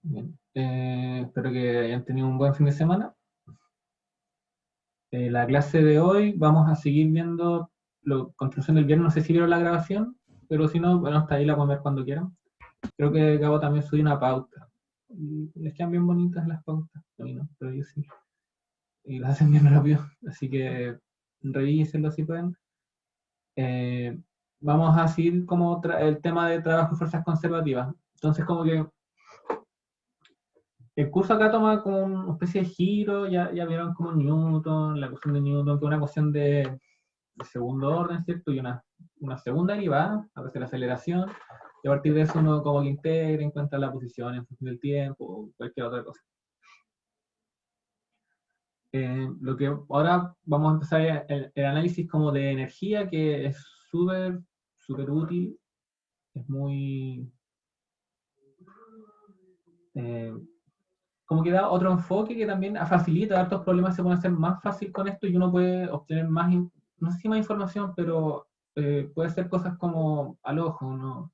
Bien. Espero que hayan tenido un buen fin de semana. La clase de hoy vamos a seguir viendo construcción del viernes. No sé si vieron la grabación, pero si no, bueno, hasta ahí la pueden ver cuando quieran. Creo que Gabo también subió una pauta. Y les quedan bien bonitas las pautas. A mí no, pero yo sí. Y las hacen bien rápido. Así que revísenlo si pueden. Eh, Vamos a seguir como el tema de trabajo y fuerzas conservativas. Entonces, como que el curso acá toma como una especie de giro, ya vieron como Newton, la cuestión de Newton, que es una cuestión de segundo orden, ¿cierto? Y una segunda derivada, a veces la aceleración, y a partir de eso uno como que integra, encuentra la posición en función del tiempo, o cualquier otra cosa. Lo que ahora vamos a empezar es el análisis como de energía, que es súper, súper útil, es muy... eh, como que da otro enfoque que también facilita, hartos problemas se pueden hacer más fácil con esto y uno puede obtener más, no sé si más información, pero puede ser cosas como al ojo, ¿no?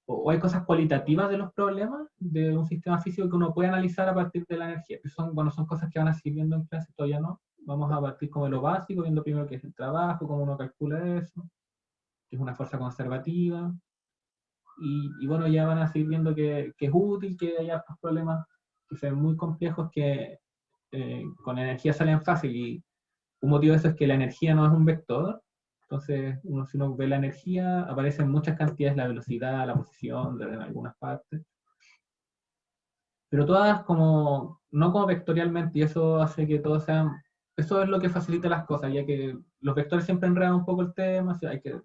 O hay cosas cualitativas de los problemas de un sistema físico que uno puede analizar a partir de la energía, que son, bueno, son cosas que van a seguir viendo en clase, todavía no. Vamos a partir como de lo básico, viendo primero qué es el trabajo, cómo uno calcula eso, qué es una fuerza conservativa, y bueno, ya van a seguir viendo que es útil, que hay hartos problemas que son muy complejos que con energía salen fácil, y un motivo de eso es que la energía no es un vector. Entonces, si uno ve la energía, aparecen muchas cantidades, la velocidad, la posición en algunas partes, pero todas como, no como vectorialmente, y eso hace que todo sean, eso es lo que facilita las cosas, ya que los vectores siempre enredan un poco el tema, o sea, hay que,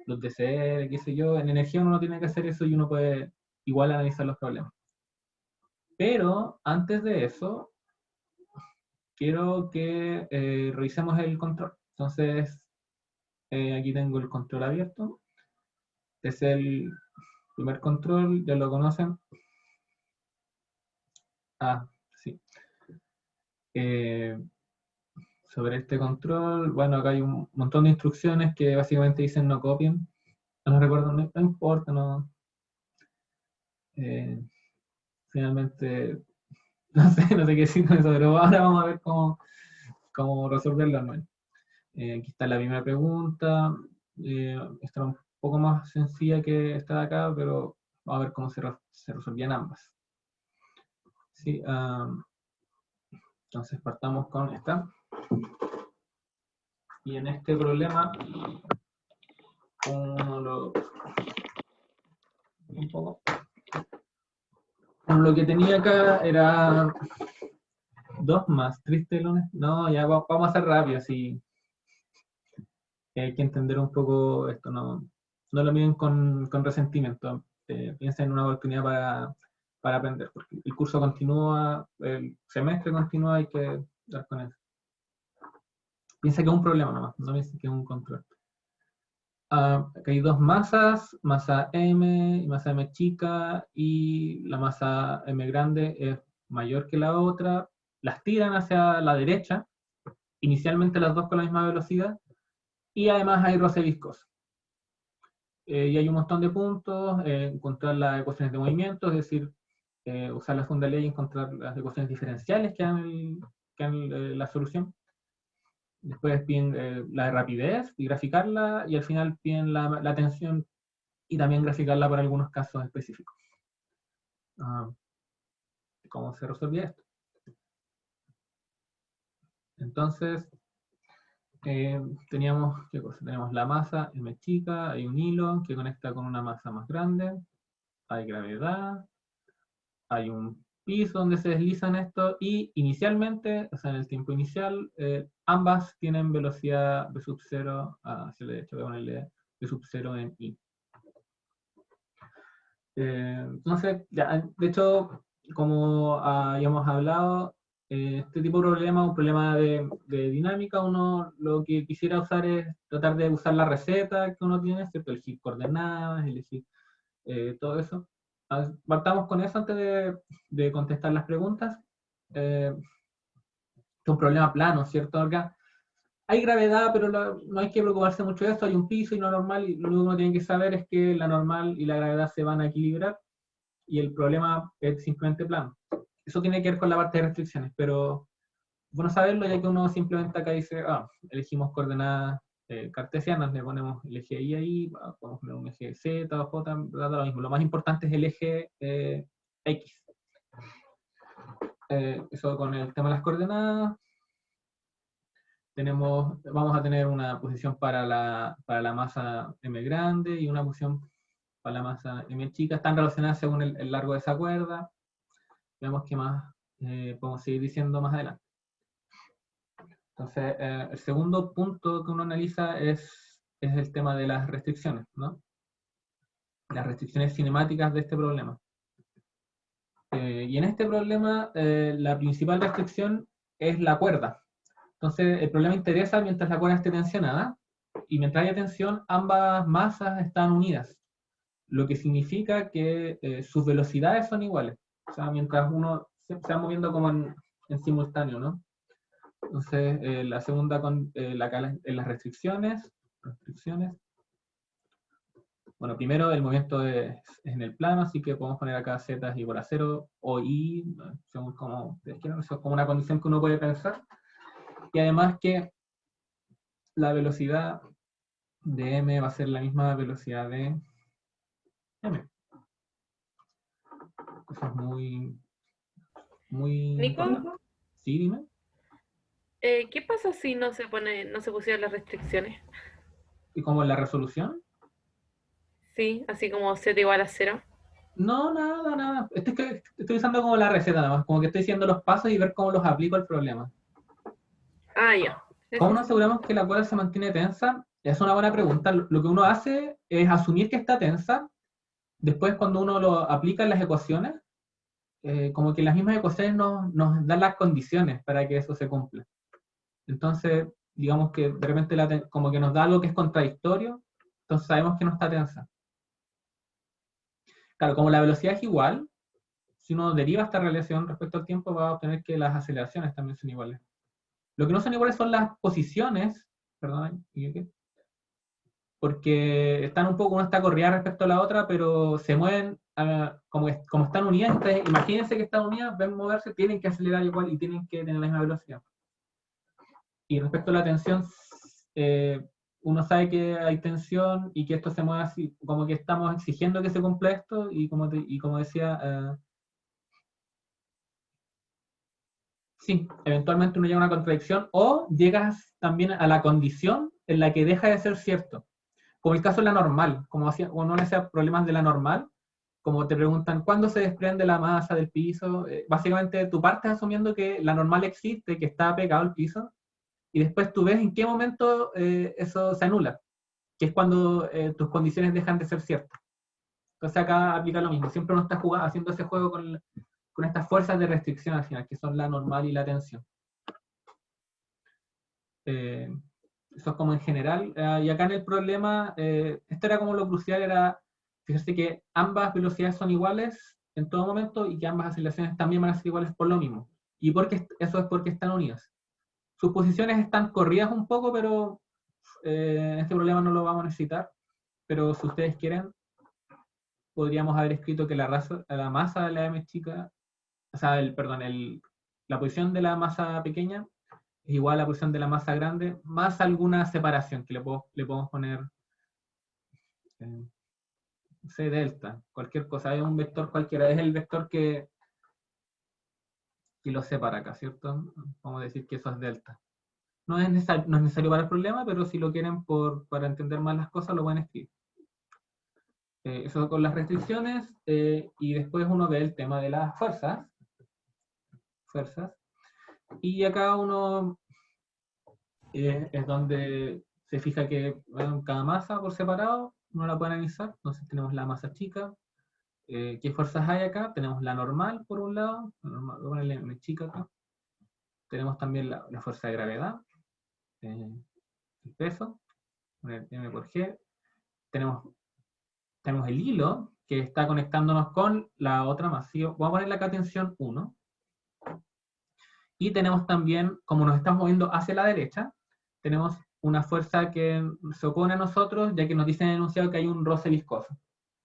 los DCR, qué sé yo, en energía uno no tiene que hacer eso y uno puede igual analizar los problemas. Pero antes de eso, quiero que revisemos el control. Entonces, aquí tengo el control abierto. Es el primer control, ya lo conocen. Ah, sí. Eh, Sobre este control, bueno, acá hay un montón de instrucciones que básicamente dicen no copien. No recuerdo, no importa, no. Eh, Finalmente, no sé qué decir con eso, pero ahora vamos a ver cómo resolverlo. ¿No? Aquí está la primera pregunta. Esta es un poco más sencilla que esta de acá, pero vamos a ver cómo se resolvían ambas. Sí, entonces partamos con esta. Y en este problema, un poco, lo que tenía acá era 2 más, tristelones. No, ya vamos a hacer rápido, así hay que entender un poco esto, no lo miren con resentimiento. Piensa en una oportunidad para aprender, porque el curso continúa, el semestre continúa, hay que dar con eso. Piensa que es un problema nomás, no piensa que es un control. Acá hay 2 masas, masa M y masa M chica, y la masa M grande es mayor que la otra. Las tiran hacia la derecha, inicialmente las dos con la misma velocidad, y además hay roce viscoso. Y hay un montón de puntos, encontrar las ecuaciones de movimiento, es decir, usar la segunda ley y encontrar las ecuaciones diferenciales que dan la solución. Después piden la de rapidez y graficarla, y al final piden la tensión y también graficarla para algunos casos específicos. ¿Cómo se resolvía esto? Entonces, teníamos, ¿qué cosa? Tenemos la masa M chica, hay un hilo que conecta con una masa más grande, hay gravedad, hay un piso donde se deslizan esto, y inicialmente, o sea, en el tiempo inicial, ambas tienen velocidad v sub 0 hacia la derecha, voy a ponerle v sub 0 en i. Entonces, ya, de hecho, como habíamos hablado, este tipo de problema, un problema de dinámica, uno lo que quisiera usar es tratar de usar la receta que uno tiene, ¿cierto? Elegir coordenadas, elegir todo eso. Partamos con eso antes de contestar las preguntas. Es un problema plano, ¿cierto? Acá hay gravedad, pero no hay que preocuparse mucho de esto. Hay un piso y no normal, y lo único que uno tiene que saber es que la normal y la gravedad se van a equilibrar. y el problema es simplemente plano. Eso tiene que ver con la parte de restricciones, pero bueno saberlo, ya que uno simplemente acá dice, elegimos coordenadas cartesianas, le ponemos el eje Y ahí, podemos poner un eje Z o J, da lo mismo. Lo más importante es el eje X. Eso con el tema de las coordenadas. Vamos a tener una posición para la masa M grande y una posición para la masa M chica. Están relacionadas según el largo de esa cuerda. Veamos qué más podemos seguir diciendo más adelante. Entonces, el segundo punto que uno analiza es el tema de las restricciones, ¿no? Las restricciones cinemáticas de este problema. Y en este problema, la principal restricción es la cuerda. Entonces, el problema interesa mientras la cuerda esté tensionada, y mientras haya tensión, ambas masas están unidas, lo que significa que sus velocidades son iguales. O sea, mientras uno se va moviendo como en simultáneo, ¿no? Entonces, la segunda, en las restricciones. Bueno, primero el movimiento es en el plano, así que podemos poner acá z es igual a 0 o i, según como ustedes quieran, eso es como una condición que uno puede pensar. Y además que la velocidad de m va a ser la misma velocidad de m. Eso es muy Nico, importante. ¿Sí, dime? ¿qué pasa si no se pusieran las restricciones? ¿Y como la resolución? Sí, así como z igual a 0. No, nada. Estoy usando como la receta nada más, como que estoy haciendo los pasos y ver cómo los aplico al problema. Ah, ya. ¿Cómo Eso. nos aseguramos que la cuerda se mantiene tensa? Es una buena pregunta. Lo que uno hace es asumir que está tensa. Después, cuando uno lo aplica en las ecuaciones, como que las mismas ecuaciones nos dan las condiciones para que eso se cumpla. Entonces, digamos que de repente como que nos da algo que es contradictorio, entonces sabemos que no está tensa. Claro, como la velocidad es igual, si uno deriva esta relación respecto al tiempo, va a obtener que las aceleraciones también son iguales. Lo que no son iguales son las posiciones, perdón, porque están un poco, una está corrida respecto a la otra, pero se mueven como están unidas. Entonces, imagínense que están unidas, ven moverse, tienen que acelerar igual y tienen que tener la misma velocidad. Y respecto a la tensión, uno sabe que hay tensión y que esto se mueve así, como que estamos exigiendo que se cumpla esto, y como decía, sí, eventualmente uno llega a una contradicción o llegas también a la condición en la que deja de ser cierto. Como el caso de la normal, como uno le hacía problemas de la normal, como te preguntan cuándo se desprende la masa del piso, básicamente tú partes asumiendo que la normal existe, que está pegado al piso, y después tú ves en qué momento eso se anula, que es cuando tus condiciones dejan de ser ciertas. Entonces acá aplica lo mismo, siempre uno está haciendo ese juego con estas fuerzas de restricción al final, que son la normal y la tensión. Eso es como en general. Y acá en el problema, esto era como lo crucial, era fíjate que ambas velocidades son iguales en todo momento y que ambas aceleraciones también van a ser iguales por lo mismo. Y eso es porque están unidas. Sus posiciones están corridas un poco, pero en este problema no lo vamos a necesitar. Pero si ustedes quieren, podríamos haber escrito que la masa de la M chica, o sea, la posición de la masa pequeña es igual a la posición de la masa grande, más alguna separación que le podemos poner, no sé, delta, cualquier cosa, es un vector cualquiera, es el vector que lo separa acá, ¿cierto? Vamos a decir que eso es delta. No es necesario para el problema, pero si lo quieren para entender más las cosas, lo pueden escribir. Eso con las restricciones, y después uno ve el tema de las fuerzas, y acá uno es donde se fija que cada masa por separado uno la puede analizar. Entonces tenemos la masa chica. ¿Qué fuerzas hay acá? Tenemos la normal por un lado, voy a ponerle M chica acá. Tenemos también la fuerza de gravedad, el peso, poner M por G. Tenemos el hilo que está conectándonos con la otra masa. Vamos a ponerle acá tensión 1. Y tenemos también, como nos estamos moviendo hacia la derecha, tenemos una fuerza que se opone a nosotros, ya que nos dice en el enunciado que hay un roce viscoso.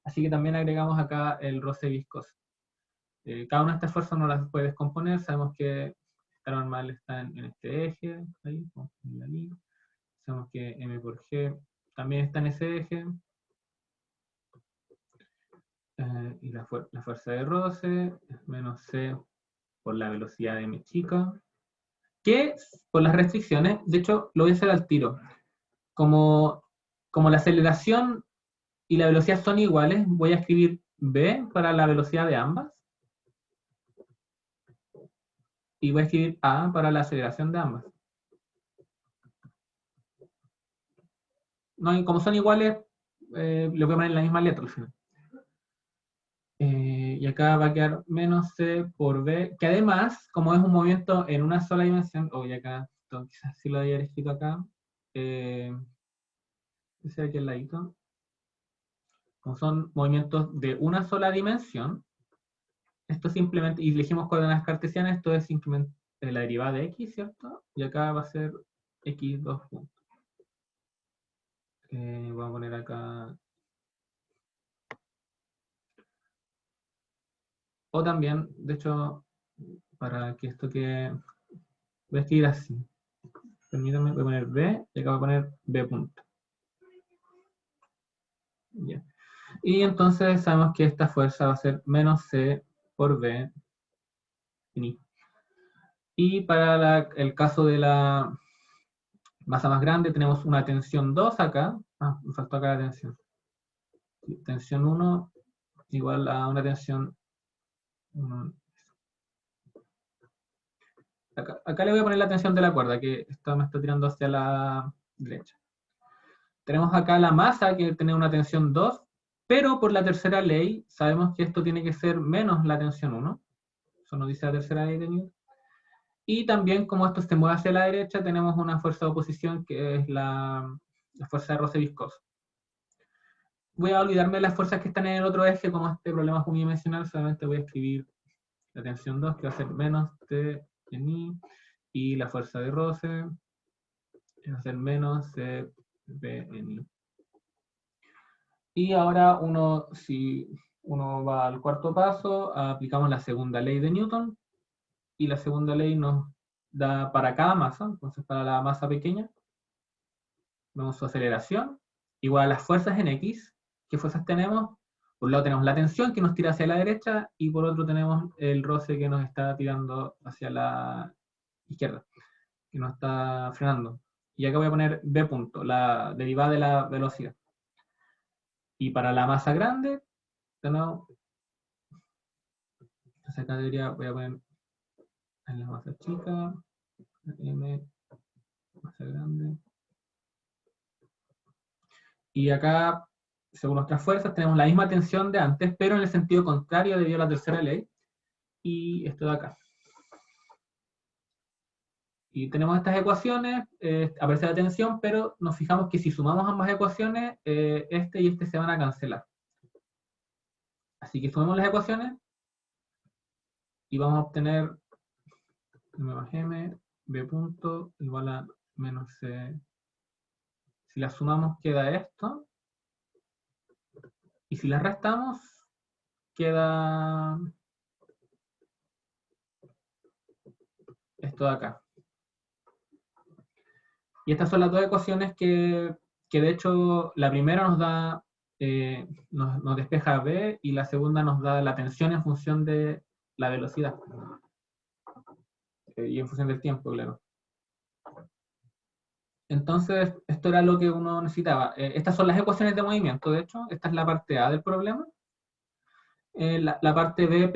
Así que también agregamos acá el roce viscoso. Cada una de estas fuerzas no las puede descomponer. Sabemos que esta normal está en este eje, ahí, ahí. Sabemos que M por G también está en ese eje. Y la fuerza de roce es menos C por la velocidad de M chica. Que por las restricciones, de hecho, lo voy a hacer al tiro. Como la aceleración y la velocidad son iguales, voy a escribir V para la velocidad de ambas. Y voy a escribir A para la aceleración de ambas. No, y como son iguales, le voy a poner la misma letra al final. Y acá va a quedar menos C por B, que además, como es un movimiento en una sola dimensión, y acá, quizás sí lo había escrito acá, ese aquí al ladito, como son movimientos de una sola dimensión, esto simplemente, y elegimos coordenadas cartesianas, esto es simplemente la derivada de x, ¿cierto? Y acá va a ser x2 puntos. Voy a poner acá. O también, de hecho, para que esto quede, voy a escribir así. Permítanme, voy a poner B y acá voy a poner B punto. Ya. Y entonces sabemos que esta fuerza va a ser menos C por B en I. Y para el caso de la masa más grande tenemos una tensión 2 acá. Me faltó acá la tensión. Tensión 1 igual a una tensión 1. Acá le voy a poner la tensión de la cuerda, que esto me está tirando hacia la derecha. Tenemos acá la masa, que tiene una tensión 2, pero por la tercera ley sabemos que esto tiene que ser menos la tensión 1. Eso nos dice la tercera ley de Newton. Y también, como esto se mueve hacia la derecha, tenemos una fuerza de oposición que es la fuerza de roce viscoso. Voy a olvidarme de las fuerzas que están en el otro eje, como este problema es unidimensional, solamente voy a escribir la tensión 2, que va a ser menos T en I, y la fuerza de roce va a ser menos C B en I. Y ahora si uno va al cuarto paso, aplicamos la segunda ley de Newton, y la segunda ley nos da para cada masa, entonces para la masa pequeña, vemos su aceleración, igual a las fuerzas en X. ¿Qué fuerzas tenemos? Por un lado tenemos la tensión que nos tira hacia la derecha, y por otro tenemos el roce que nos está tirando hacia la izquierda, que nos está frenando. Y acá voy a poner B punto, la derivada de la velocidad. Y para la masa grande, tenemos, entonces acá voy a poner en la masa chica, M, masa grande. Y acá, según nuestras fuerzas, tenemos la misma tensión de antes, pero en el sentido contrario debido a la tercera ley. Y esto de acá. Y tenemos estas ecuaciones, aparece la tensión, pero nos fijamos que si sumamos ambas ecuaciones, este y este se van a cancelar. Así que sumemos las ecuaciones y vamos a obtener M más M, B punto, igual a menos C. Si las sumamos queda esto. Y si las restamos, queda esto de acá. Y estas son las dos ecuaciones que de hecho la primera nos da, nos despeja B, y la segunda nos da la tensión en función de la velocidad. Y en función del tiempo, claro. Entonces, esto era lo que uno necesitaba. Estas son las ecuaciones de movimiento, de hecho. Esta es la parte A del problema. La parte B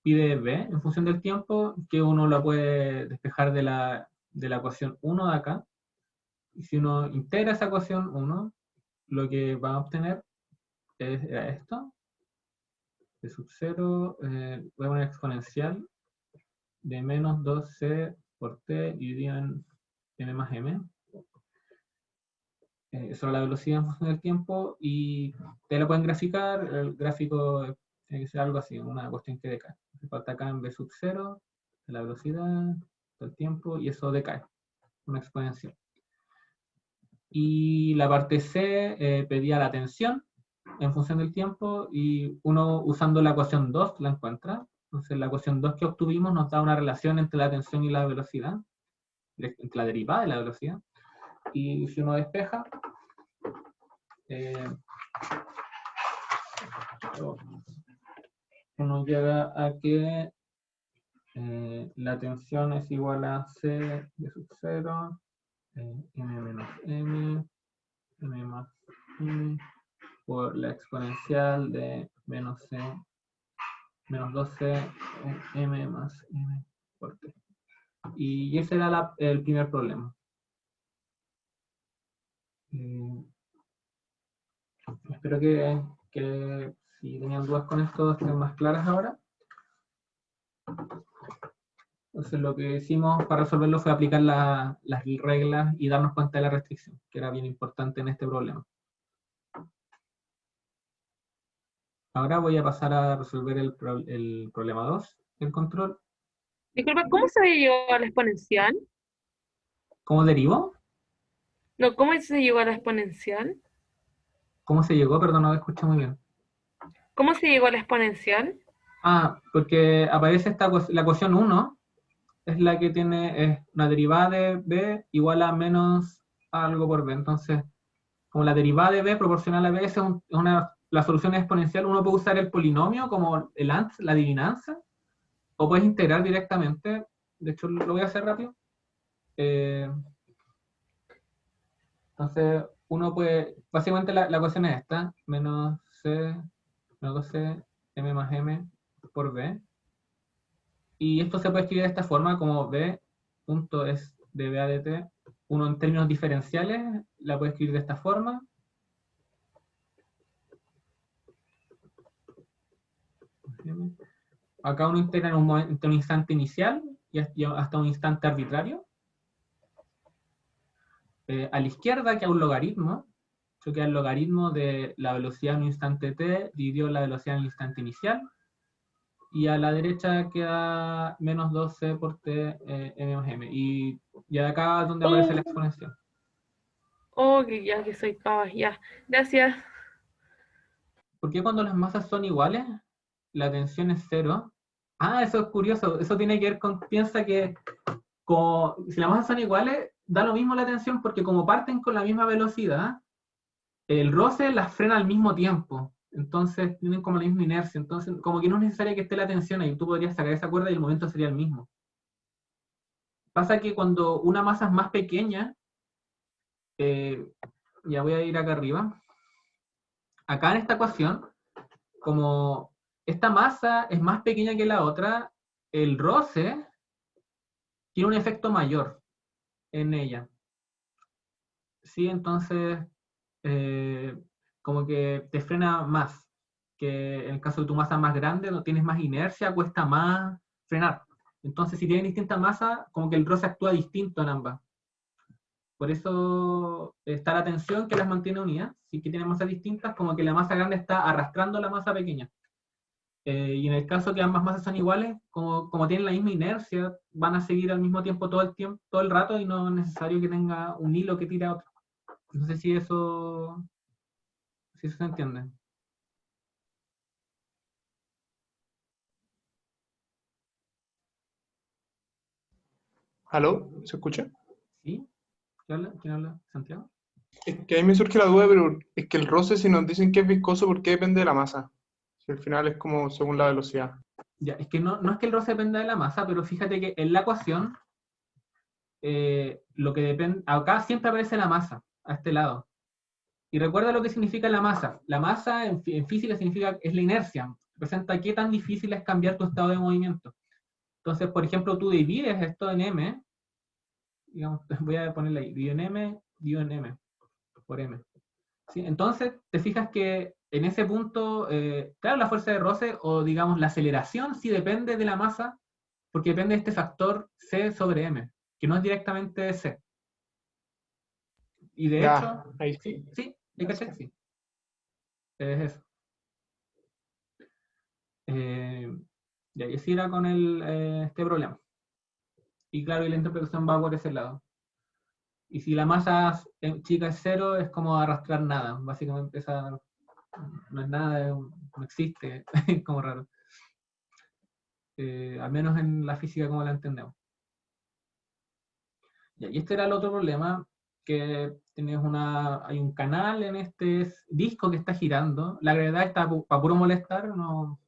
pide B en función del tiempo, que uno la puede despejar de la ecuación 1 de acá. Y si uno integra esa ecuación 1, lo que va a obtener es esto. De sub 0, voy a poner exponencial de menos 2C por T dividido en M más M. Eso es la velocidad en función del tiempo, y te lo pueden graficar. El gráfico tiene que ser algo así, una cuestión que decae. Se falta acá en B sub 0, la velocidad, todo el tiempo, y eso decae, una exponencial. Y la parte C pedía la tensión, en función del tiempo, y uno usando la ecuación 2 la encuentra. Entonces la ecuación 2 que obtuvimos nos da una relación entre la tensión y la velocidad, entre la derivada de la velocidad. Y si uno despeja, uno llega a que la tensión es igual a C de sub 0, M menos M más M, por la exponencial de menos C, menos 2C, M más M por T. Y ese era el primer problema. Espero que si tenían dudas con esto estén más claras ahora. Entonces lo que hicimos para resolverlo fue aplicar las reglas y darnos cuenta de la restricción, que era bien importante en este problema. Ahora voy a pasar a resolver el problema 2, el control. Disculpa, ¿cómo se llegó a la exponencial? ¿Cómo derivó? No, ¿cómo se llegó a la exponencial? ¿Cómo se llegó? Perdón, no lo escuché muy bien. ¿Cómo se llegó a la exponencial? Ah, porque aparece la ecuación 1, es la que tiene una derivada de b igual a menos algo por b. Entonces, como la derivada de b proporcional a b es la solución es exponencial, uno puede usar el polinomio como la adivinanza, o puedes integrar directamente. De hecho, lo voy a hacer rápido. Entonces, uno puede, básicamente la ecuación es esta, menos c, menos 2c, m más m por b. Y esto se puede escribir de esta forma, como b punto es de b a dt. Uno en términos diferenciales la puede escribir de esta forma. Acá uno integra en un instante inicial y hasta un instante arbitrario. A la izquierda queda un logaritmo. Esto queda el logaritmo de la velocidad en un instante t dividido la velocidad en el instante inicial. Y a la derecha queda menos 12 por t m más m. Y acá es donde aparece la exponencial. Oh, que ya que soy capaz, ya. Gracias. ¿Por qué cuando las masas son iguales, la tensión es cero? Ah, eso es curioso. Eso tiene que ver con, piensa que si las masas son iguales, da lo mismo la tensión porque como parten con la misma velocidad, el roce las frena al mismo tiempo. Entonces tienen como la misma inercia. Entonces, como que no es necesario que esté la tensión ahí. Tú podrías sacar esa cuerda y el momento sería el mismo. Pasa que cuando una masa es más pequeña, ya voy a ir acá arriba. Acá en esta ecuación, como esta masa es más pequeña que la otra, el roce tiene un efecto mayor en ella. ¿Sí? Entonces, como que te frena más. Que en el caso de tu masa más grande, no tienes más inercia, cuesta más frenar. Entonces, si tienen distinta masa, como que el roce actúa distinto en ambas. Por eso está la tensión que las mantiene unidas. Si que tienen masas distintas, como que la masa grande está arrastrando la masa pequeña. Y en el caso que ambas masas son iguales, como tienen la misma inercia, van a seguir al mismo tiempo, todo el rato, y no es necesario que tenga un hilo que tire a otro. No sé si eso se entiende. ¿Aló? ¿Se escucha? ¿Sí? ¿Quién habla? ¿Quién habla? ¿Santiago? Es que ahí me surge la duda, pero es que el roce, si nos dicen que es viscoso, ¿por qué depende de la masa? Si al final es como según la velocidad. Ya, es que no es que el roce dependa de la masa, pero fíjate que en la ecuación, lo que depende, acá siempre aparece la masa, a este lado. Y recuerda lo que significa la masa. La masa en física significa, es la inercia. Representa qué tan difícil es cambiar tu estado de movimiento. Entonces, por ejemplo, tú divides esto en m, digamos, voy a ponerle ahí, dividido en m, por m. ¿Sí? Entonces, te fijas que en ese punto, claro, la fuerza de roce o digamos la aceleración sí depende de la masa, porque depende de este factor c sobre m, que no es directamente c. Y de Ya, hecho, ahí sí, sí. sí, hay que sí. Es eso. Y así era con este problema. Y claro, y la interpretación va por ese lado. Y si la masa chica es cero, es como arrastrar nada. Básicamente no es nada, no existe, como raro. Al menos en la física como la entendemos. Y este era el otro problema, que hay un canal en este disco que está girando. La gravedad está para puro molestar, no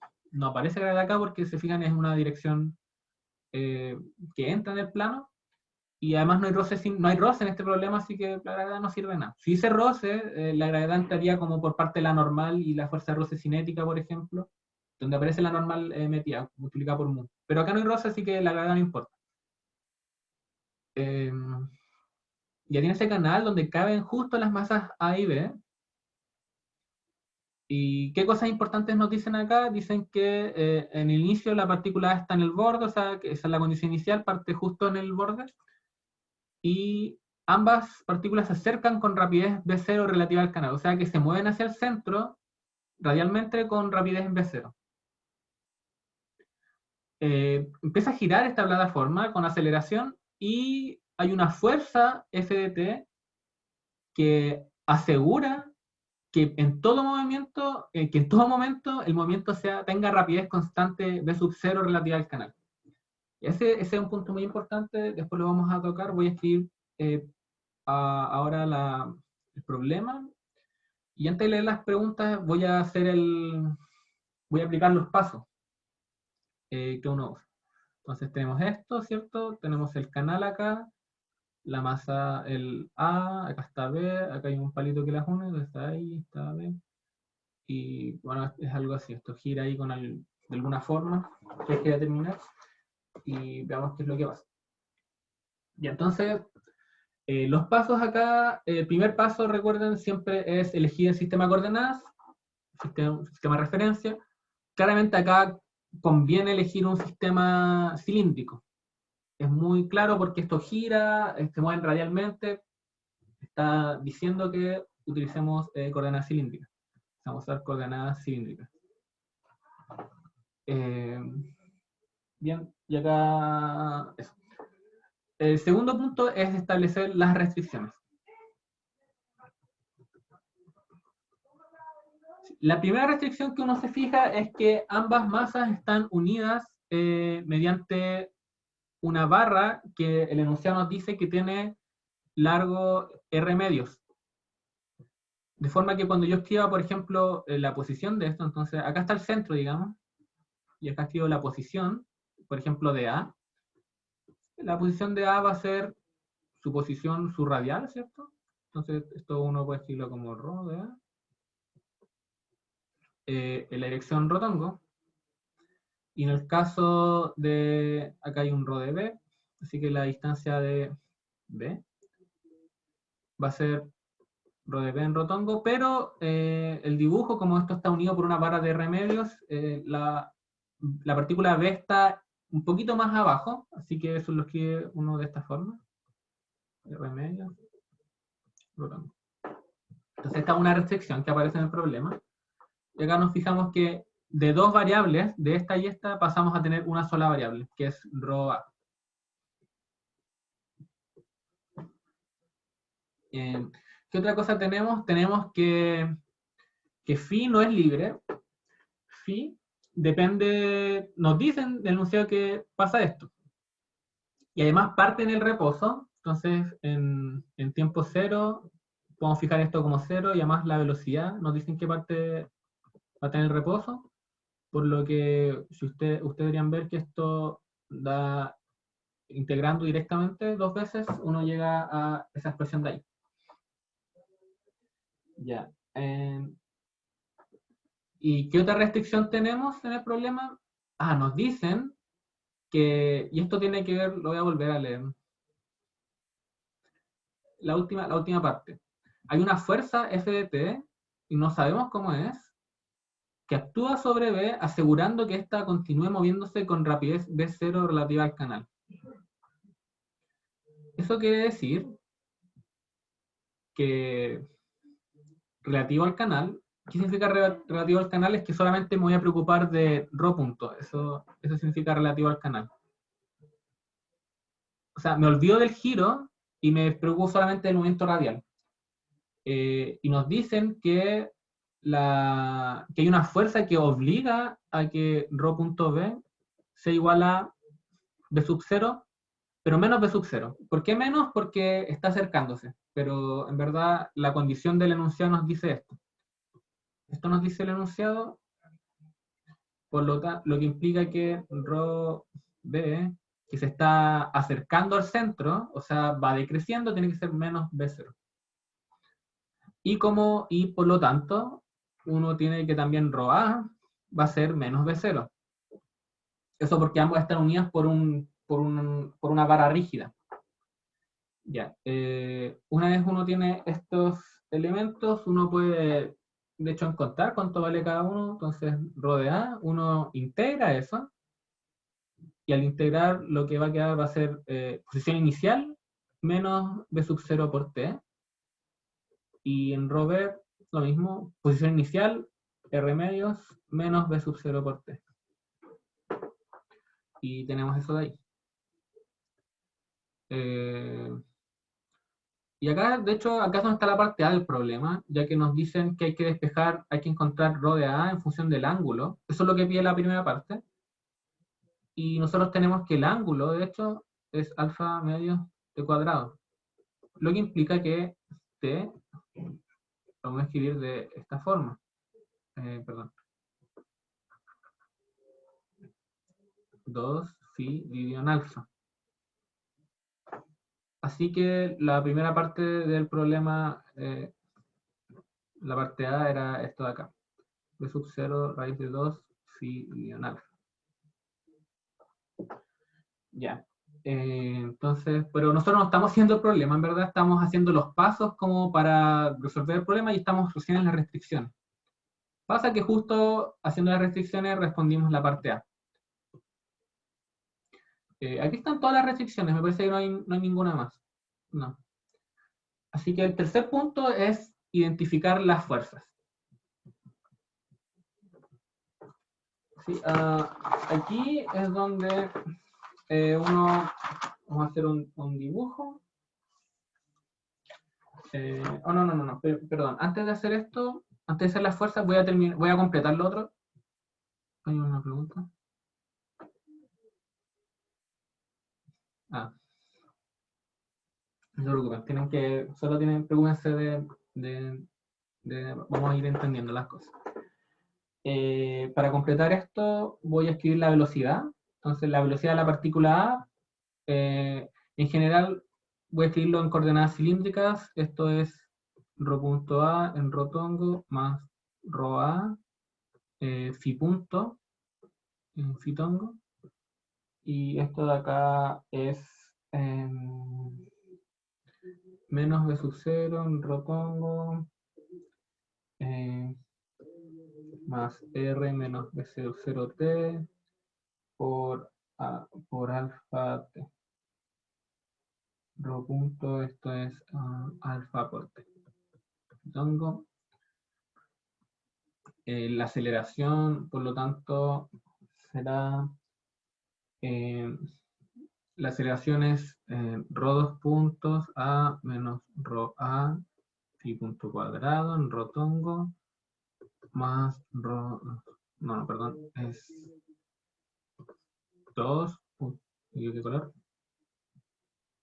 aparece gravedad acá porque se fijan es una dirección que entra en el plano, y además no hay roce en este problema, así que la gravedad no sirve de nada. Si hice roce, la gravedad entraría como por parte de la normal y la fuerza de roce cinética, por ejemplo, donde aparece la normal metida, multiplicada por mu. Pero acá no hay roce, así que la gravedad no importa. Ya tiene ese canal donde caben justo las masas A y B. ¿Y qué cosas importantes nos dicen acá? Dicen que en el inicio la partícula A está en el borde, o sea, que esa es la condición inicial, parte justo en el borde. Y ambas partículas se acercan con rapidez v0 relativa al canal, o sea que se mueven hacia el centro radialmente con rapidez en v0. Empieza a girar esta plataforma con aceleración y hay una fuerza F de t que asegura que en todo momento el movimiento tenga rapidez constante v sub 0 relativa al canal. Ese es un punto muy importante, después lo vamos a tocar. Voy a escribir ahora el problema, y antes de leer las preguntas voy a aplicar los pasos que uno usa. Entonces tenemos esto, ¿cierto? Tenemos el canal acá, la masa, el A, acá está B, acá hay un palito que las une, entonces está ahí, está B. Y bueno, es algo así, esto gira ahí de alguna forma que hay que determinar, y veamos qué es lo que pasa. Y entonces, los pasos acá, el primer paso, recuerden, siempre es elegir el sistema de coordenadas, sistema de referencia. Claramente acá conviene elegir un sistema cilíndrico. Es muy claro porque esto gira, se mueve radialmente, está diciendo que utilicemos coordenadas cilíndricas. Vamos a usar coordenadas cilíndricas. Bien, y acá eso. El segundo punto es establecer las restricciones. La primera restricción que uno se fija es que ambas masas están unidas mediante una barra que el enunciado nos dice que tiene largo R medios. De forma que cuando yo escriba, por ejemplo, la posición de esto, entonces acá está el centro, digamos, y acá escribo la posición, por ejemplo, de A. La posición de A va a ser su posición, su radial, ¿cierto? Entonces esto uno puede escribirlo como ρ de A. En la dirección rotongo. Y en el caso de, acá hay un ρ de B, así que la distancia de B va a ser ρ de B en rotongo, pero el dibujo, como esto está unido por una barra de R medios, la partícula B está un poquito más abajo, así que eso lo escribe uno de esta forma. R medios, rotongo. Entonces esta es una restricción que aparece en el problema. Y acá nos fijamos que de dos variables, de esta y esta, pasamos a tener una sola variable, que es ρA. ¿Qué otra cosa tenemos? Tenemos que phi no es libre. Phi depende, nos dicen del enunciado que pasa esto. Y además parte en el reposo, entonces en tiempo cero, podemos fijar esto como cero, y además la velocidad nos dicen que parte va a tener reposo, por lo que si ustedes deberían ver que esto da, integrando directamente dos veces, uno llega a esa expresión de ahí. Ya. ¿Y qué otra restricción tenemos en el problema? Nos dicen que, y esto tiene que ver, lo voy a volver a leer, la última parte. Hay una fuerza F de t, y no sabemos cómo es, que actúa sobre B asegurando que ésta continúe moviéndose con rapidez v0 relativa al canal. Eso quiere decir que relativo al canal, ¿qué significa relativo al canal? Es que solamente me voy a preocupar de ρ punto, eso significa relativo al canal. O sea, me olvido del giro y me preocupo solamente del movimiento radial. Y nos dicen que que hay una fuerza que obliga a que ρ.b sea igual a b sub 0, pero menos b sub 0. ¿Por qué menos? Porque está acercándose. Pero en verdad la condición del enunciado nos dice esto. Esto nos dice el enunciado, por lo que implica que ρb, que se está acercando al centro, o sea, va decreciendo, tiene que ser menos b0. Y por lo tanto, uno tiene que también ρa va a ser menos b0. Eso porque ambas están unidas por una vara rígida. Ya. Una vez uno tiene estos elementos, uno puede, de hecho, encontrar cuánto vale cada uno. Entonces, ρ de A, uno integra eso, y al integrar lo que va a quedar va a ser posición inicial menos b sub 0 por t. Y en ρb, lo mismo, posición inicial, r medios, menos b sub 0 por t. Y tenemos eso de ahí. Y acá, de hecho, acá es donde está la parte A del problema, ya que nos dicen que hay que despejar, hay que encontrar ρ de A en función del ángulo. Eso es lo que pide la primera parte. Y nosotros tenemos que el ángulo, de hecho, es alfa medio t cuadrado. Lo que implica que t lo vamos a escribir de esta forma. Perdón. 2 phi dividido en alfa. Así que la primera parte del problema, la parte A era esto de acá. B sub 0 raíz de 2 phi dividido en alfa. Ya. Entonces, pero nosotros no estamos haciendo el problema, en verdad estamos haciendo los pasos como para resolver el problema y estamos recién en las restricciones. Pasa que justo haciendo las restricciones respondimos la parte A. Aquí están todas las restricciones, me parece que no hay ninguna más. No. Así que el tercer punto es identificar las fuerzas. Sí, aquí es donde vamos a hacer un dibujo. No, perdón. Antes de hacer esto, antes de hacer las fuerzas, voy a completar lo otro. Hay una pregunta. No se preocupen, solo preocupense vamos a ir entendiendo las cosas. Para completar esto, voy a escribir la velocidad. Entonces, la velocidad de la partícula A, en general, voy a escribirlo en coordenadas cilíndricas. Esto es ρ.a en rotongo más ρa phi punto en fitongo. Y esto de acá es menos b sub 0 en rotongo más r menos b sub 0 t por alfa t. Rho punto, esto es alfa por t. Fitongo. La aceleración, por lo tanto, será la aceleración es ρ2 puntos a menos ρa phi punto cuadrado en rotongo más perdón, es 2, ¿y qué color?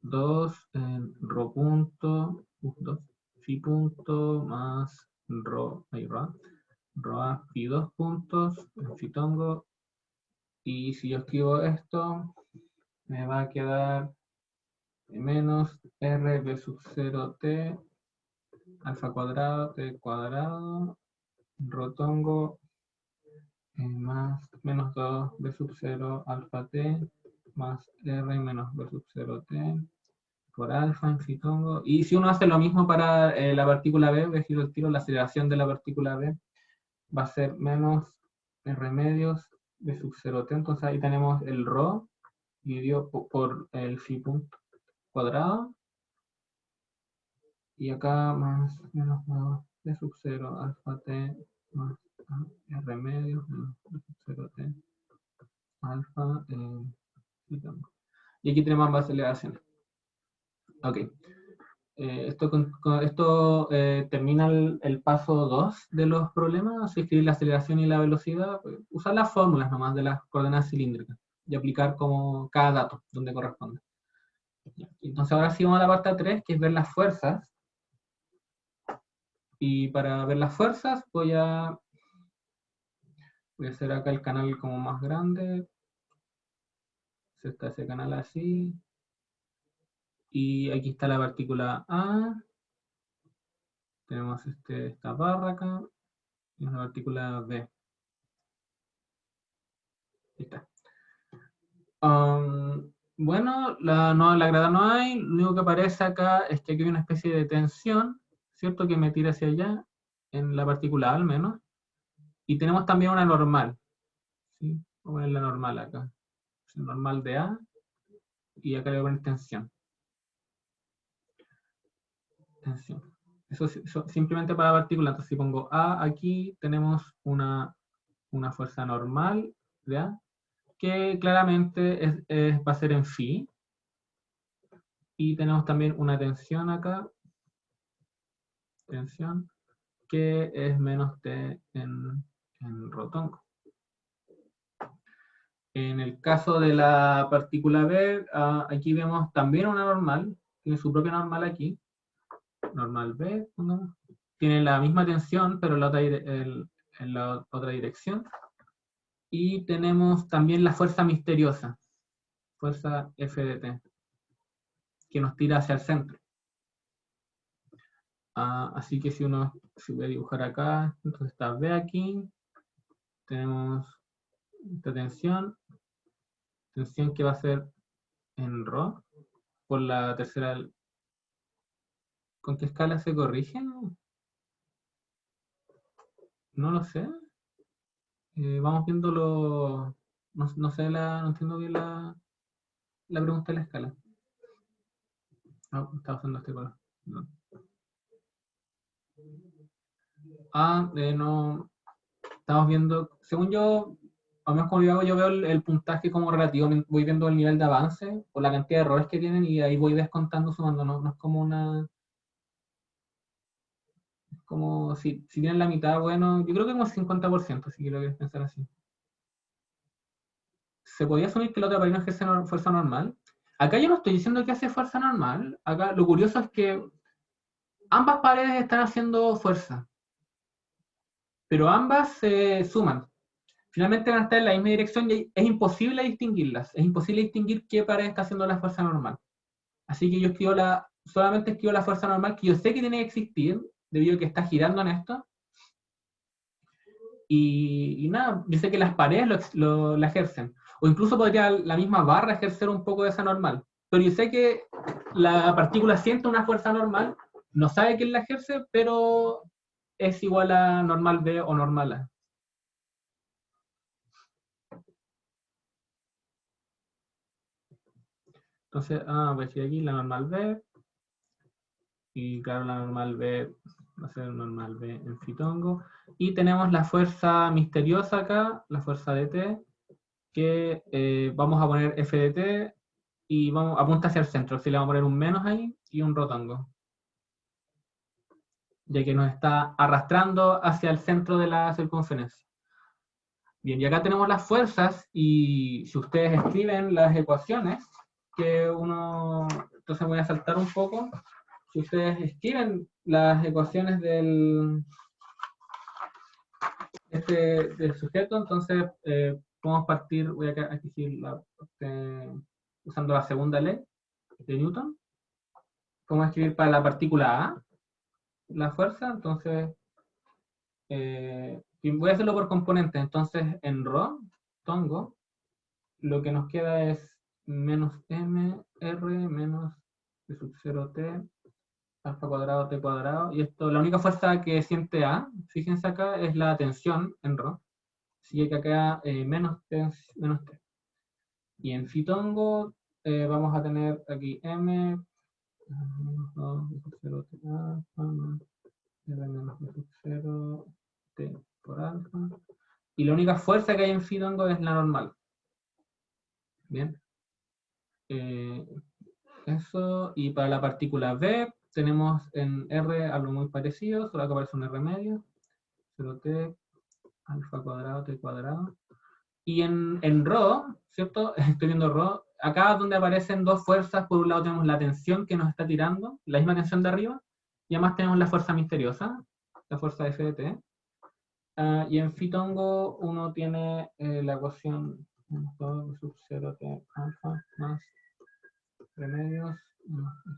2 en ρ punto, 2 phi punto más ρa phi 2 puntos en fitongo. Y si yo escribo esto, me va a quedar menos r b sub 0 t alfa cuadrado t cuadrado rotongo más menos 2 b sub 0 alfa t más r menos b sub 0 t por alfa en fitongo. Y si uno hace lo mismo para la partícula B, voy a girar el tiro, la aceleración de la partícula B va a ser menos r medios b sub 0 t. Entonces ahí tenemos el ρ dividido por el phi punto cuadrado. Y acá más menos 2 b sub 0 alfa t más r medios menos b sub 0 t alfa y aquí tenemos ambas aceleraciones. Ok. Esto termina el paso 2 de los problemas, así escribir la aceleración y la velocidad, pues, usar las fórmulas nomás de las coordenadas cilíndricas y aplicar como cada dato donde corresponde. Entonces ahora sí vamos a la parte 3, que es ver las fuerzas. Y para ver las fuerzas voy a hacer acá el canal como más grande. Está ese canal así. Y aquí está la partícula A. Tenemos esta barra acá. Y una partícula B. Ahí está. Bueno, la gravedad no hay. Lo único que aparece acá es que aquí hay una especie de tensión, ¿cierto? Que me tira hacia allá, en la partícula A al menos. Y tenemos también una normal. ¿Sí? Voy a poner la normal acá. Normal de A. Y acá le voy a poner tensión. Tensión. Eso simplemente para la partícula. Entonces si pongo A aquí, tenemos una fuerza normal de A, que claramente va a ser en phi. Y tenemos también una tensión acá. Tensión. Que es menos T en rotongo. En el caso de la partícula B, aquí vemos también una normal. Tiene su propia normal aquí. Normal B, ¿no? Tiene la misma tensión, pero en la otra dirección. Y tenemos también la fuerza misteriosa, fuerza F de T, que nos tira hacia el centro. Así que si voy a dibujar acá, entonces está B aquí, tenemos esta tensión que va a ser en ρ, por la tercera. ¿Con qué escala se corrige? No lo sé. Vamos viendo no sé, no entiendo bien la pregunta de la escala. Estaba usando este color. No. No. Estamos viendo, según yo, al menos como yo veo el puntaje como relativo, voy viendo el nivel de avance o la cantidad de errores que tienen y ahí voy descontando, sumando. No es como como si tienen la mitad, bueno, yo creo que como 50%, si quiero pensar así. ¿Se podría asumir que la otra pared no ejerce fuerza normal? Acá yo no estoy diciendo que hace fuerza normal. Acá lo curioso es que ambas paredes están haciendo fuerza, pero ambas se suman. Finalmente van a estar en la misma dirección y es imposible distinguirlas. Es imposible distinguir qué pared está haciendo la fuerza normal. Así que yo solamente escribo la fuerza normal que yo sé que tiene que existir, debido a que está girando en esto. Y nada, yo sé que las paredes la ejercen. O incluso podría la misma barra ejercer un poco de esa normal. Pero yo sé que la partícula siente una fuerza normal, no sabe quién la ejerce, pero es igual a normal B o normal A. Entonces, voy a decir aquí la normal B. Y claro, la normal B va a ser normal B en fitongo. Y tenemos la fuerza misteriosa acá, la fuerza de T, que vamos a poner F de T y apunta hacia el centro. Así le vamos a poner un menos ahí y un rotongo, ya que nos está arrastrando hacia el centro de la circunferencia. Bien, y acá tenemos las fuerzas, y si ustedes escriben las ecuaciones, entonces voy a saltar un poco. Si ustedes escriben las ecuaciones del sujeto, entonces podemos partir, voy a aquí usando la segunda ley de Newton. Podemos escribir para la partícula A la fuerza, entonces y voy a hacerlo por componentes. Entonces en ρ, tongo, lo que nos queda es menos m r menos de sub 0 t alfa cuadrado t cuadrado, y esto, la única fuerza que siente A, fíjense acá, es la tensión en ρ, así que acá menos t. Y en fitongo vamos a tener aquí m menos 2 de sub 0 t alfa más r menos de sub 0 t por alfa, y la única fuerza que hay en fitongo es la normal. Bien. Eso, y para la partícula B, tenemos en R algo muy parecido, solo que aparece un R medio, 0t, alfa cuadrado, t cuadrado. Y en ρ, ¿cierto? Estoy viendo ρ. Acá es donde aparecen dos fuerzas. Por un lado tenemos la tensión que nos está tirando, la misma tensión de arriba, y además tenemos la fuerza misteriosa, la fuerza F de t. Y en Fitongo uno tiene la ecuación 2 sub 0t alfa más remedios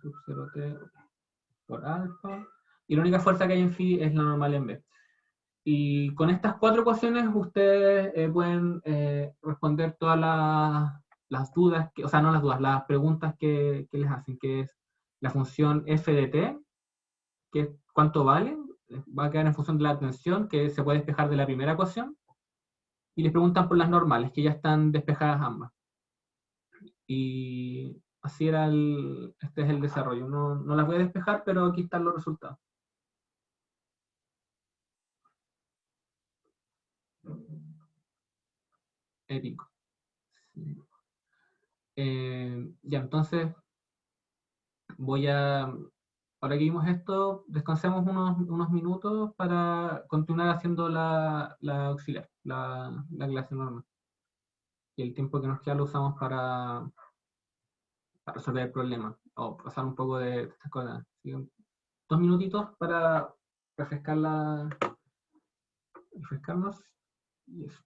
sub 0t por alfa. Y la única fuerza que hay en Phi es la normal en B. Y con estas cuatro ecuaciones ustedes pueden responder todas las dudas, o sea, no las dudas, las preguntas que les hacen, que es la función f de t, que es cuánto vale, va a quedar en función de la tensión, que se puede despejar de la primera ecuación, y les preguntan por las normales, que ya están despejadas ambas. Y así era este es el desarrollo. No las voy a despejar, pero aquí están los resultados. Épico. Sí. Ya, entonces ahora que vimos esto, descansemos unos minutos para continuar haciendo la auxiliar, la clase normal. Y el tiempo que nos queda lo usamos para resolver el problema, o pasar un poco de estas cosas. Así que 2 minutitos para refrescarnos, y eso.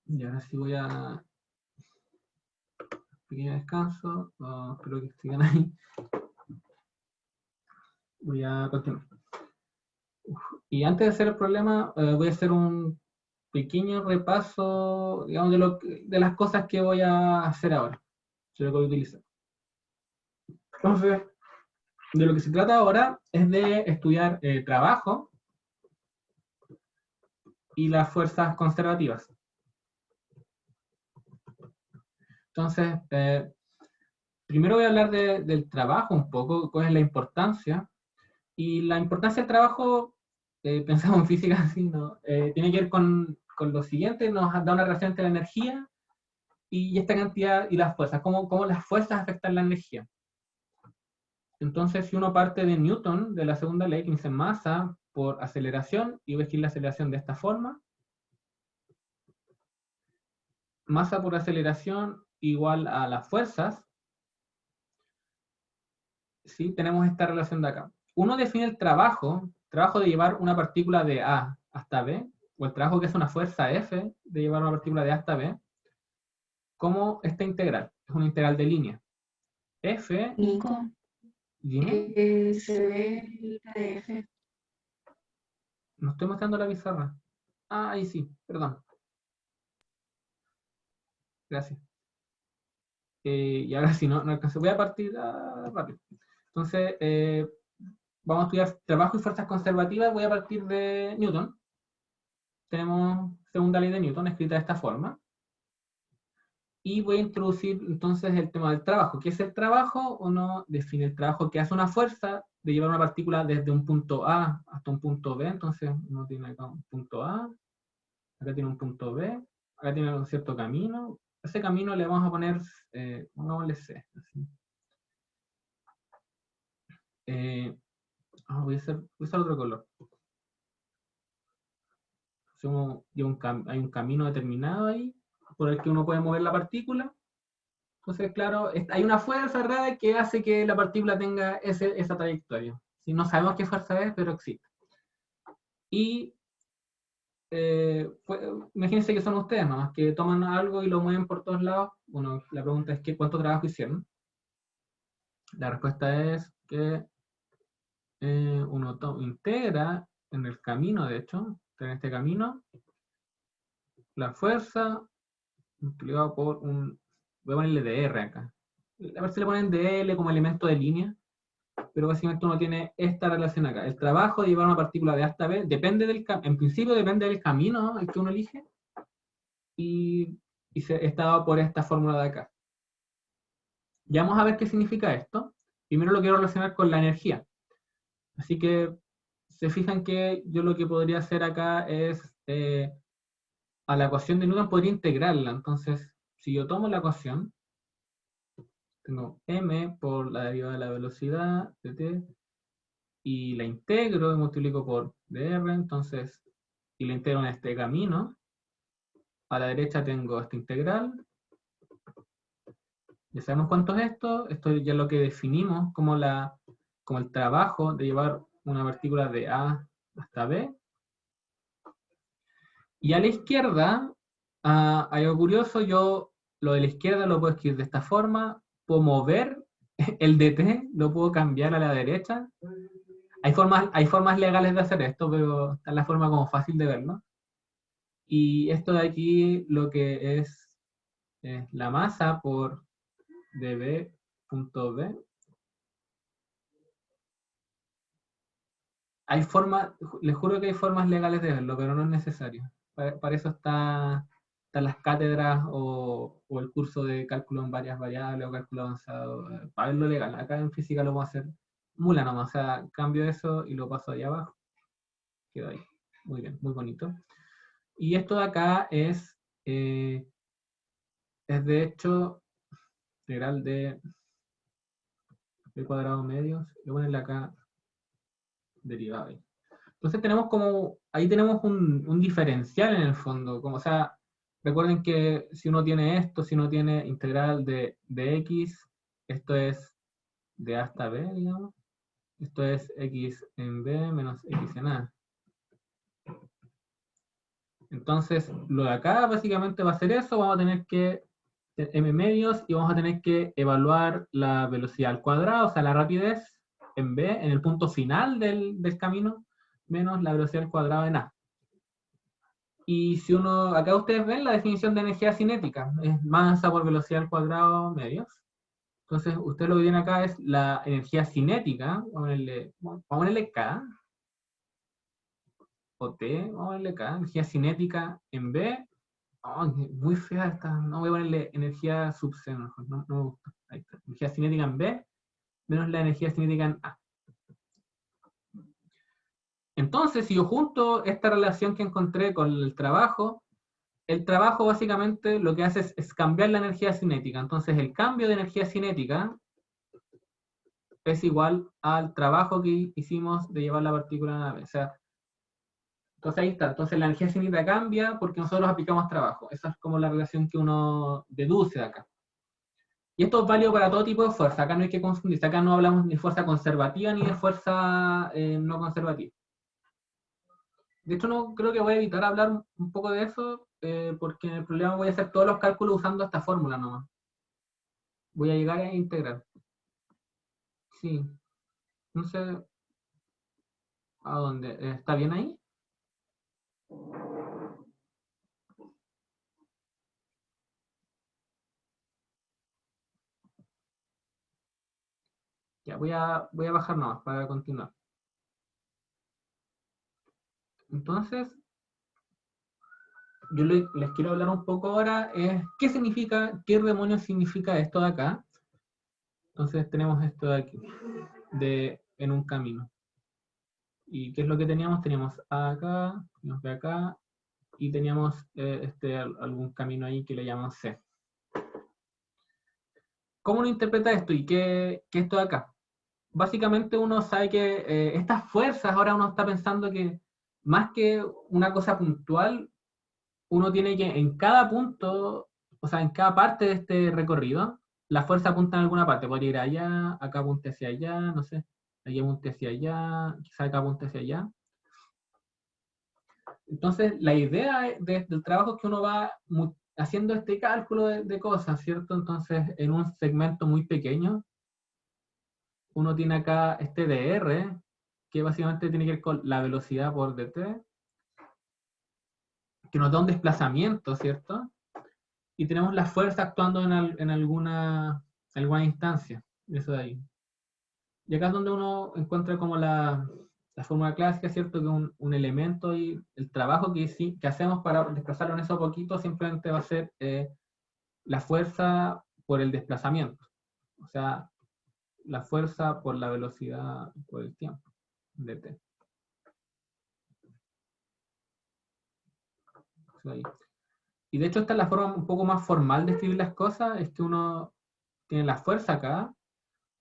Y ahora sí voy a pequeño descanso, espero que sigan ahí. Voy a continuar. Y antes de hacer el problema, voy a hacer un pequeño repaso, digamos, de las cosas que voy a hacer ahora, de lo que voy a utilizar. Entonces, de lo que se trata ahora es de estudiar trabajo y las fuerzas conservativas. Entonces, primero voy a hablar del trabajo un poco, cuál es la importancia. Y la importancia del trabajo, pensamos en física así, ¿no? Tiene que ver con lo siguiente, nos da una relación entre la energía y esta cantidad y las fuerzas, cómo las fuerzas afectan la energía. Entonces, si uno parte de Newton, de la segunda ley, que dice masa por aceleración, y voy a escribir la aceleración de esta forma, masa por aceleración igual a las fuerzas, ¿sí? Tenemos esta relación de acá. Uno define el trabajo de llevar una partícula de A hasta B, o el trabajo que es una fuerza F de llevar una partícula de A hasta B, como esta integral. Es una integral de línea. F... Nico, Dime. se ve el PDF. No estoy mostrando la pizarra. Ah, ahí sí, perdón. Gracias. Y ahora sí, no alcancé. Voy a partir rápido. Entonces, vamos a estudiar trabajo y fuerzas conservativas. Voy a partir de Newton. Tenemos segunda ley de Newton, escrita de esta forma. Y voy a introducir entonces el tema del trabajo. ¿Qué es el trabajo? Uno define el trabajo que hace una fuerza de llevar una partícula desde un punto A hasta un punto B. Entonces uno tiene acá un punto A, acá tiene un punto B, acá tiene un cierto camino. Ese camino le vamos a poner, pongámosle C. Así. Voy a usar otro color. Hay un camino determinado ahí por el que uno puede mover la partícula. Entonces, claro, hay una fuerza, ¿verdad?, que hace que la partícula tenga esa trayectoria. Si no sabemos qué fuerza es, pero existe. Y imagínense que son ustedes nomás, que toman algo y lo mueven por todos lados. Bueno, la pregunta es ¿cuánto trabajo hicieron? La respuesta es que uno integra en el camino, de hecho, en este camino, la fuerza multiplicado por voy a ponerle dr acá. A ver si le ponen dl como elemento de línea, pero básicamente uno tiene esta relación acá. El trabajo de llevar una partícula de A hasta B depende en principio depende del camino el que uno elige, y está dado por esta fórmula de acá. Ya vamos a ver qué significa esto. Primero lo quiero relacionar con la energía. Así que se fijan que yo lo que podría hacer acá es, a la ecuación de Newton podría integrarla. Entonces, si yo tomo la ecuación, tengo m por la derivada de la velocidad de t, y la integro y multiplico por dr, entonces, y la integro en este camino. A la derecha tengo esta integral. Ya sabemos cuánto es esto. Esto ya es lo que definimos como el trabajo de llevar una partícula de A hasta B. Y a la izquierda, hay algo curioso, yo lo de la izquierda lo puedo escribir de esta forma, puedo mover el dt, lo puedo cambiar a la derecha. Hay formas legales de hacer esto, pero esta es la forma como fácil de verlo. Y esto de aquí lo que es la masa por dB.B. Les juro que hay formas legales de verlo, pero no es necesario. Para eso están las cátedras o el curso de cálculo en varias variables o cálculo avanzado, para verlo legal. Acá en física lo vamos a hacer mula nomás, o sea, cambio eso y lo paso ahí abajo. Quedó ahí. Muy bien, muy bonito. Y esto de acá es de hecho integral de b cuadrado medios. Voy a ponerle acá derivada ahí. Entonces ahí tenemos un diferencial en el fondo, o sea, recuerden que si uno tiene esto, si uno tiene integral de x, esto es de A hasta B, digamos, esto es x en B menos x en A. Entonces, lo de acá básicamente va a ser eso, vamos a tener que m medios y vamos a tener que evaluar la velocidad al cuadrado, o sea, la rapidez en B, en el punto final del camino, menos la velocidad al cuadrado en A. Y si acá ustedes ven la definición de energía cinética, es masa por velocidad al cuadrado medios. Entonces, usted lo que tiene acá es la energía cinética, vamos a ponerle K, o T, vamos a ponerle K, energía cinética en B. Oh, muy fea esta, no voy a ponerle energía sub C, no me gusta. Ahí está, energía cinética en B, menos la energía cinética en A. Entonces, si yo junto esta relación que encontré con el trabajo básicamente lo que hace es cambiar la energía cinética. Entonces, el cambio de energía cinética es igual al trabajo que hicimos de llevar la partícula a la nave. O sea, entonces ahí está. Entonces, la energía cinética cambia porque nosotros aplicamos trabajo. Esa es como la relación que uno deduce de acá. Y esto es válido para todo tipo de fuerza. Acá no hay que confundirse. Acá no hablamos ni de fuerza conservativa ni de fuerza no conservativa. De hecho, no creo que voy a evitar hablar un poco de eso, porque en el problema voy a hacer todos los cálculos usando esta fórmula nomás. Voy a llegar a integrar. Sí. No sé a dónde. ¿Está bien ahí? Ya, voy a bajar nomás para continuar. Entonces, yo les quiero hablar un poco ahora, es qué significa, qué demonios significa esto de acá. Entonces tenemos esto de aquí, en un camino. ¿Y qué es lo que teníamos? Teníamos A acá, teníamos B acá, y teníamos algún camino ahí que le llaman C. ¿Cómo uno interpreta esto y qué es esto de acá? Básicamente uno sabe que estas fuerzas, ahora uno está pensando que más que una cosa puntual, uno tiene que en cada punto, o sea, en cada parte de este recorrido, la fuerza apunta en alguna parte. Podría ir allá, acá apunte hacia allá, no sé, allá apunte hacia allá, quizá acá apunte hacia allá. Entonces, la idea del trabajo es que uno va haciendo este cálculo de cosas, ¿cierto? Entonces, en un segmento muy pequeño, uno tiene acá este dr, que básicamente tiene que ver con la velocidad por dt, que nos da un desplazamiento, ¿cierto? Y tenemos la fuerza actuando en alguna instancia, eso de ahí. Y acá es donde uno encuentra como la fórmula clásica, ¿cierto? Que un elemento y el trabajo que hacemos para desplazarlo en eso poquito simplemente va a ser la fuerza por el desplazamiento. O sea, la fuerza por la velocidad por el tiempo, dt. Eso ahí. Y de hecho esta es la forma un poco más formal de escribir las cosas, es que uno tiene la fuerza acá,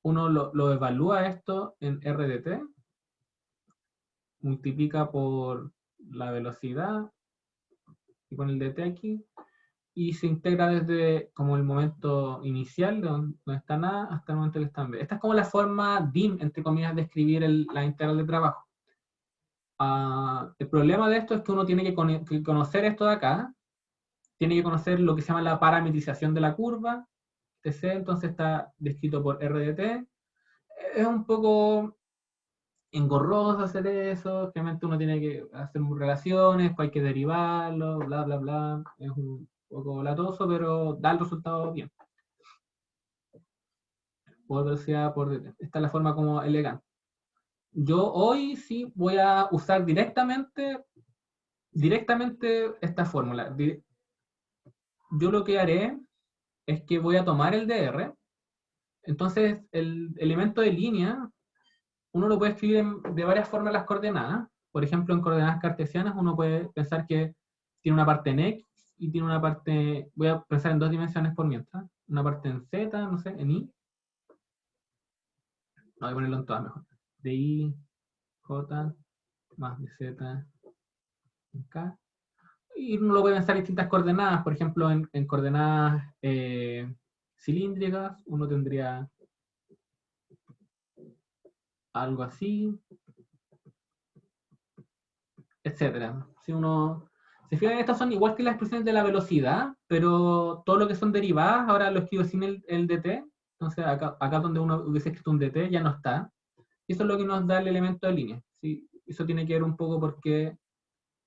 uno lo evalúa esto en RDT, multiplica por la velocidad y con el dt aquí, y se integra desde como el momento inicial, de donde está A, hasta el momento que está en B. Esta es como la forma DIM, entre comillas, de escribir la integral de trabajo. El problema de esto es que uno tiene que conocer esto de acá, tiene que conocer lo que se llama la parametrización de la curva, TC, entonces está descrito por RDT. Es un poco engorroso hacer eso, realmente uno tiene que hacer relaciones, pues hay que derivarlo, bla, bla, bla. Es un poco latoso, pero da el resultado bien. Por velocidad, por dt. Esta es la forma como elegante. Yo hoy sí voy a usar directamente esta fórmula. Yo lo que haré es que voy a tomar el dr, entonces el elemento de línea, uno lo puede escribir de varias formas las coordenadas. Por ejemplo, en coordenadas cartesianas uno puede pensar que tiene una parte en x y tiene una parte, voy a pensar en dos dimensiones por mientras, una parte en z, no sé, en y. No, voy a ponerlo en todas mejor. De y, j, más de z, en k. Y uno lo puede pensar en distintas coordenadas, por ejemplo, en coordenadas cilíndricas, uno tendría algo así, etcétera. Si uno se fija, estas son igual que las expresiones de la velocidad, pero todo lo que son derivadas, ahora lo escribo sin el dt, entonces acá donde uno hubiese escrito un dt ya no está. Y eso es lo que nos da el elemento de línea. ¿Sí? Eso tiene que ver un poco porque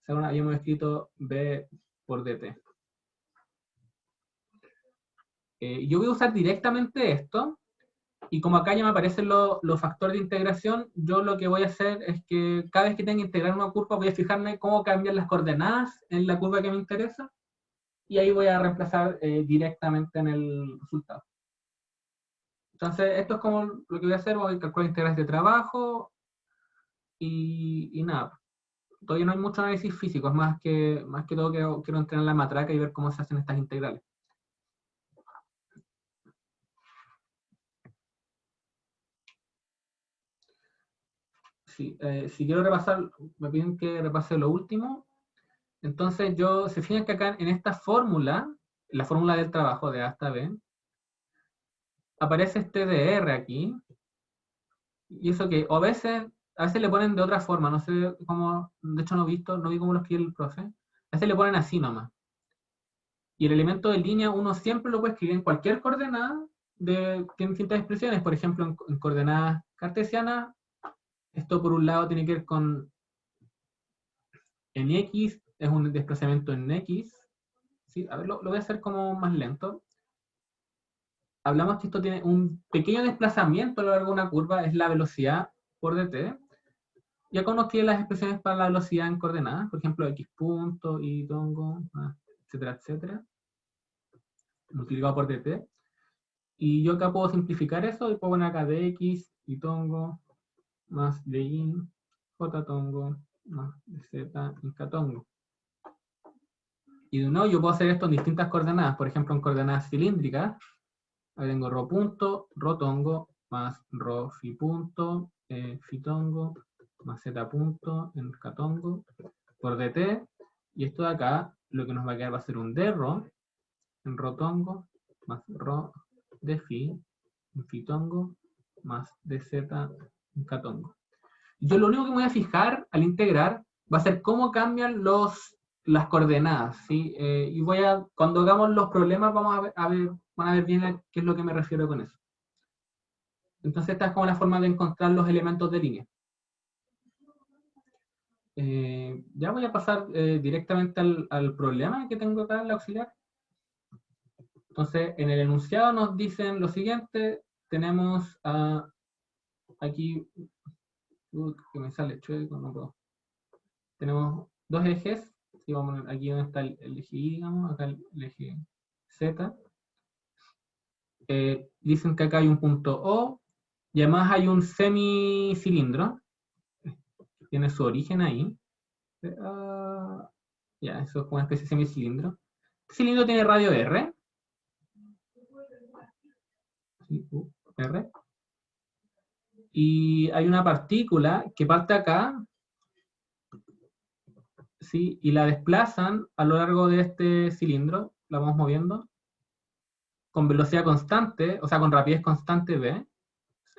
según habíamos escrito b por dt. Yo voy a usar directamente esto, y como acá ya me aparecen los factores de integración, yo lo que voy a hacer es que cada vez que tenga que integrar una curva, voy a fijarme cómo cambian las coordenadas en la curva que me interesa, y ahí voy a reemplazar directamente en el resultado. Entonces, esto es como lo que voy a hacer, voy a calcular integrales de trabajo, y nada. Todavía no hay mucho análisis físico, es más que todo quiero entrenar la matraca y ver cómo se hacen estas integrales. Sí, si quiero repasar, me piden que repase lo último. Entonces, se fijan que acá en esta fórmula, la fórmula del trabajo de A hasta B, aparece este dr aquí, y eso que a veces le ponen de otra forma, no sé cómo, de hecho no vi cómo lo escribe el profe, a veces le ponen así nomás. Y el elemento de línea uno siempre lo puede escribir en cualquier coordenada, tiene distintas expresiones, por ejemplo en coordenadas cartesianas, esto por un lado tiene que ver con en x, es un desplazamiento en x, ¿sí? A ver, lo voy a hacer como más lento. Hablamos que esto tiene un pequeño desplazamiento a lo largo de una curva, es la velocidad por dt. Y acá nos tiene las expresiones para la velocidad en coordenadas, por ejemplo, x punto, y tongo, etcétera, etcétera, multiplicado por dt. Y yo acá puedo simplificar eso y puedo poner acá dx, y tongo, más dy, j tongo, más dz, y k tongo. Y de nuevo yo puedo hacer esto en distintas coordenadas, por ejemplo en coordenadas cilíndricas. Ahí tengo rho punto, rho tongo, más rho phi punto, phi tongo, más z punto, en k tongo, por dt. Y esto de acá, lo que nos va a quedar va a ser un d rho, en rho tongo, más rho de phi, en phi tongo, más dz, en k tongo. Yo lo único que me voy a fijar al integrar va a ser cómo cambian las coordenadas, ¿sí? Y cuando hagamos los problemas van a ver bien qué es lo que me refiero con eso. Entonces esta es como la forma de encontrar los elementos de línea. Ya voy a pasar directamente al problema que tengo acá en la auxiliar. Entonces en el enunciado nos dicen lo siguiente, tenemos aquí, que me sale chueco, no puedo. Tenemos dos ejes, y vamos a poner aquí donde está el eje Y, digamos, acá el eje Z. Dicen que acá hay un punto O, y además hay un semicilindro, tiene su origen ahí. Ya, eso es una especie de semicilindro. Este cilindro tiene radio R. R. Y hay una partícula que parte acá, ¿sí? Y la desplazan a lo largo de este cilindro, la vamos moviendo, con velocidad constante, o sea, con rapidez constante v.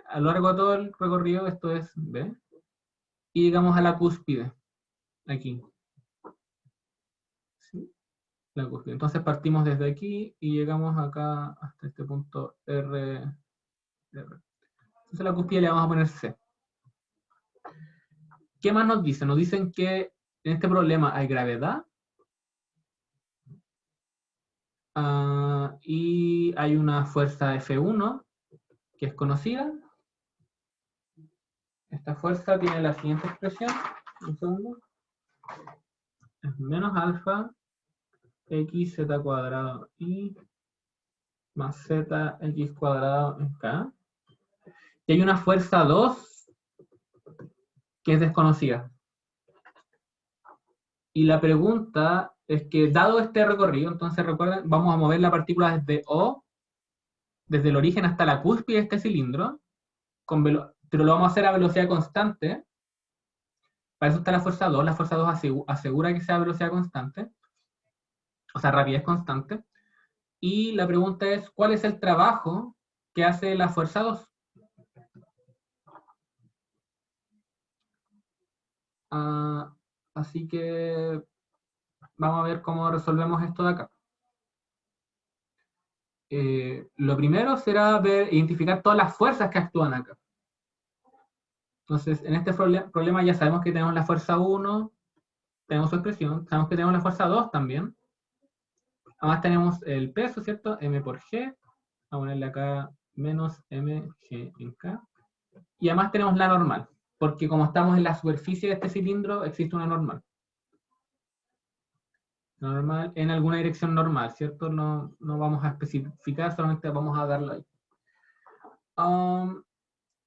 A lo largo de todo el recorrido esto es v. Y llegamos a la cúspide, aquí. ¿Sí? La cúspide. Entonces partimos desde aquí y llegamos acá hasta este punto R. Entonces a la cúspide le vamos a poner C. ¿Qué más nos dicen? Nos dicen que en este problema hay gravedad y hay una fuerza F1 que es conocida. Esta fuerza tiene la siguiente expresión. Un segundo. Es menos alfa x z cuadrado y más z x cuadrado en k. Y hay una fuerza 2 que es desconocida. Y la pregunta es que, dado este recorrido, entonces recuerden, vamos a mover la partícula desde O, desde el origen hasta la cúspide de este cilindro, pero lo vamos a hacer a velocidad constante. Para eso está la fuerza 2. La fuerza 2 asegura que sea velocidad constante, o sea, rapidez constante. Y la pregunta es, ¿cuál es el trabajo que hace la fuerza 2? Así que vamos a ver cómo resolvemos esto de acá. Lo primero será identificar todas las fuerzas que actúan acá. Entonces, en este problema ya sabemos que tenemos la fuerza 1, tenemos su expresión, sabemos que tenemos la fuerza 2 también. Además tenemos el peso, ¿cierto? M por G. Vamos a ponerle acá menos mg en K. Y además tenemos la normal, porque como estamos en la superficie de este cilindro, existe una normal. Normal en alguna dirección normal, ¿cierto? No vamos a especificar, solamente vamos a darlo ahí.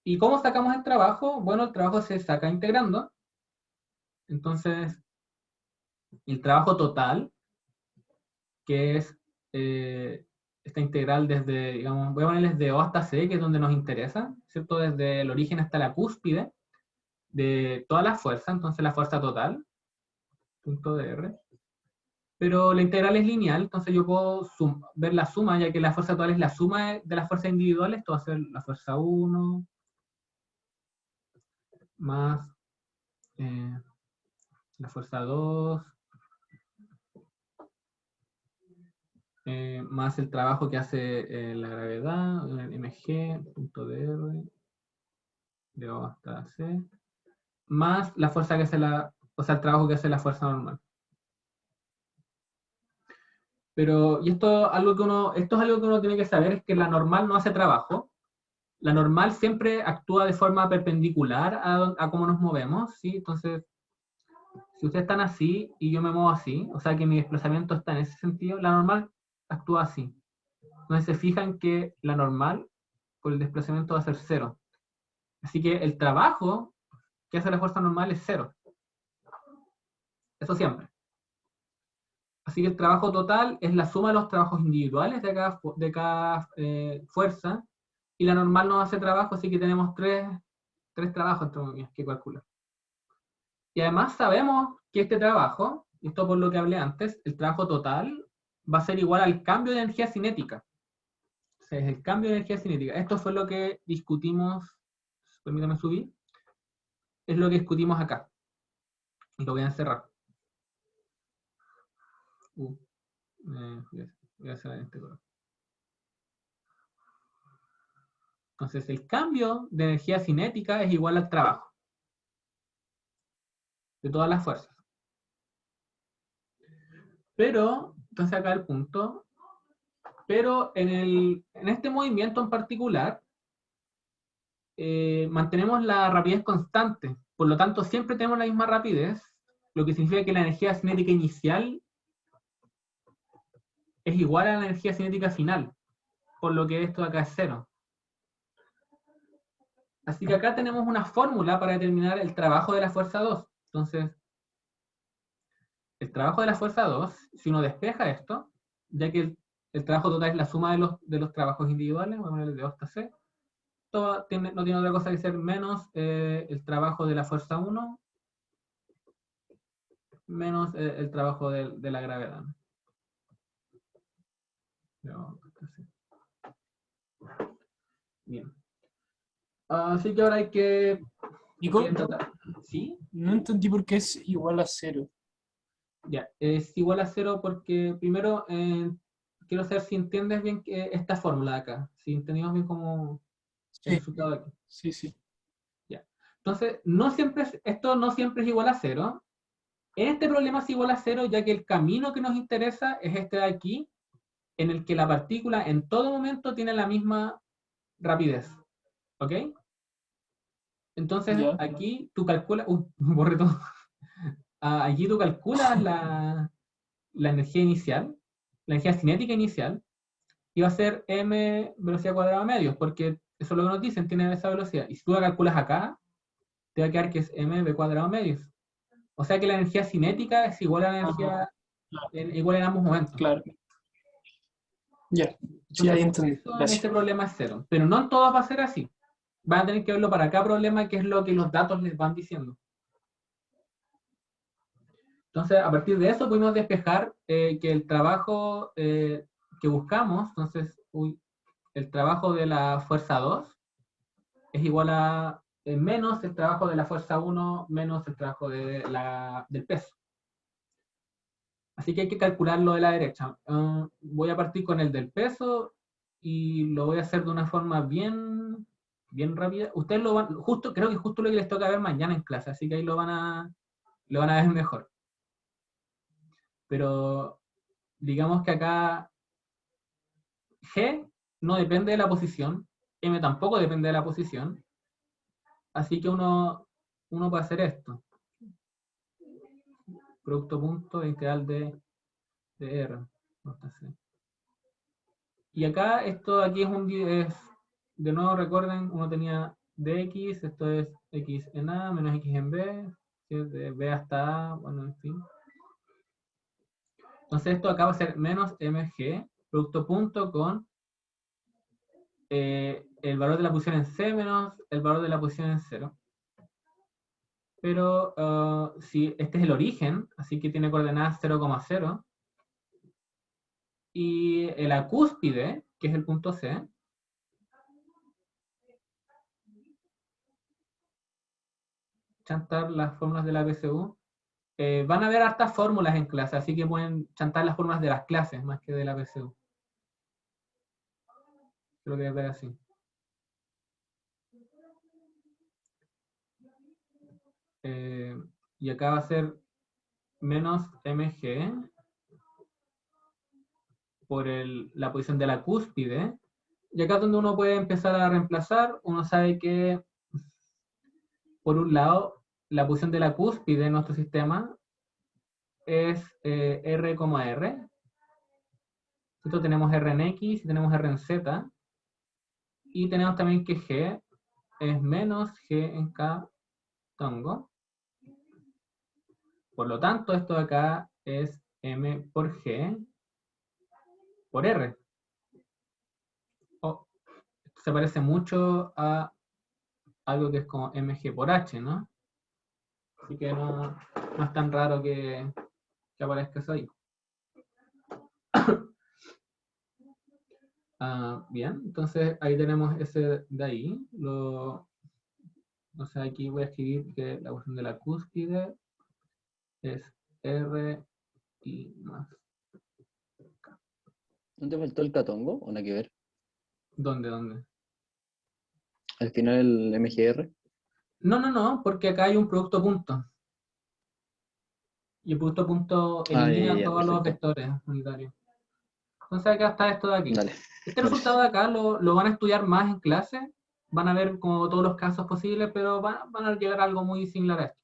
¿Y cómo sacamos el trabajo? Bueno, el trabajo se saca integrando. Entonces, el trabajo total, que es esta integral desde, digamos, voy a ponerles de O hasta C, que es donde nos interesa, ¿cierto? Desde el origen hasta la cúspide de toda la fuerza, entonces la fuerza total, punto de R. Pero la integral es lineal, entonces yo puedo ver la suma, ya que la fuerza total es la suma de las fuerzas individuales. Esto va a ser la fuerza 1 más la fuerza 2 más el trabajo que hace la gravedad, mg, punto de R, de O hasta C, más la fuerza que hace el trabajo que hace la fuerza normal. Pero, y esto es algo que uno tiene que saber, es que la normal no hace trabajo. La normal siempre actúa de forma perpendicular a cómo nos movemos, ¿sí? Entonces, si ustedes están así y yo me muevo así, o sea que mi desplazamiento está en ese sentido, la normal actúa así. Entonces se fijan que la normal por el desplazamiento va a ser 0. Así que el trabajo que hace la fuerza normal es 0. Eso siempre. Así que el trabajo total es la suma de los trabajos individuales de cada fuerza, y la normal no hace trabajo, así que tenemos tres trabajos entre comillas que calcular. Y además sabemos que este trabajo, esto por lo que hablé antes, el trabajo total va a ser igual al cambio de energía cinética. O sea, es el cambio de energía cinética. Esto fue lo que discutimos, permítame subir, es lo que discutimos acá. Lo voy a encerrar. Voy a hacer este color. Entonces, el cambio de energía cinética es igual al trabajo de todas las fuerzas. Pero, entonces acá el punto, pero en este movimiento en particular, mantenemos la rapidez constante, por lo tanto siempre tenemos la misma rapidez, lo que significa que la energía cinética inicial es igual a la energía cinética final, por lo que esto de acá es 0. Así que acá tenemos una fórmula para determinar el trabajo de la fuerza 2. Entonces, el trabajo de la fuerza 2, si uno despeja esto, ya que el trabajo total es la suma de los trabajos individuales, voy a poner el de 2 hasta C, no tiene otra cosa que ser menos el trabajo de la fuerza 1 menos el trabajo de la gravedad. Bien. Así que ahora hay que... Nico, ¿Sí? no entendí por qué es igual a 0. Ya, es igual a 0 porque primero quiero saber si entiendes bien esta fórmula de acá. Si entendimos bien cómo el resultado de aquí. Sí, sí. Ya. Entonces, esto no siempre es igual a 0. En este problema es igual a 0, ya que el camino que nos interesa es este de aquí, en el que la partícula en todo momento tiene la misma rapidez. ¿Ok? Entonces, Ya. aquí tú calculas... borré todo. Aquí tú calculas la energía inicial, la energía cinética inicial, y va a ser m velocidad cuadrada medios, porque eso es lo que nos dicen, tiene esa velocidad. Y si tú la calculas acá, te va a quedar que es mv cuadrado medios. O sea que la energía cinética es igual a la energía igual en ambos momentos. Claro. Ya, sí, ahí entendí. Eso en Gracias. este problema es 0. Pero no en todas va a ser así. Van a tener que verlo para cada problema, que es lo que los datos les van diciendo. Entonces, a partir de eso pudimos despejar que el trabajo que buscamos, entonces, el trabajo de la fuerza 2 es igual a menos el trabajo de la fuerza 1 menos el trabajo del peso. Así que hay que calcularlo de la derecha. Voy a partir con el del peso y lo voy a hacer de una forma bien rápida. Ustedes lo van, creo que justo lo que les toca ver mañana en clase, así que ahí lo van a ver mejor. Pero digamos que acá G no depende de la posición, M tampoco depende de la posición, así que uno puede hacer esto. Producto punto de integral de R. Y acá, esto de aquí de nuevo recuerden, uno tenía dx, esto es x en A menos x en B, ¿sí? De B hasta A, bueno, en fin. Entonces esto acá va a ser menos mg, producto punto con el valor de la posición en C menos el valor de la posición en 0. Pero si este es el origen, así que tiene coordenadas 0,0, y la cúspide, que es el punto C, chantar las fórmulas de la PSU, van a ver hartas fórmulas en clase, así que pueden chantar las fórmulas de las clases más que de la PSU. Creo que es ver así. Y acá va a ser menos mg por la posición de la cúspide Y acá es donde uno puede empezar a reemplazar. Uno sabe que, por un lado, la posición de la cúspide en nuestro sistema es R, R. Esto tenemos R en X y tenemos R en Z. Y tenemos también que G es menos G en K tongo. Por lo tanto, esto de acá es M por G por R. Oh, esto se parece mucho a algo que es como MG por H, ¿no? Así que no es tan raro que aparezca eso ahí. Bien, entonces ahí tenemos ese de ahí. Entonces aquí voy a escribir que la posición de la cúspide es R y más. ¿No te faltó el catongo o nada que ver? ¿Dónde? Al final el MGR. No, porque acá hay un producto punto. Y el producto punto Ah, elimina ya, todos los perfecto. vectores unitarios. Entonces acá está esto de aquí. Dale. Este Vale. resultado de acá lo van a estudiar más en clase. Van a ver como todos los casos posibles, pero van a llegar a algo muy similar a esto.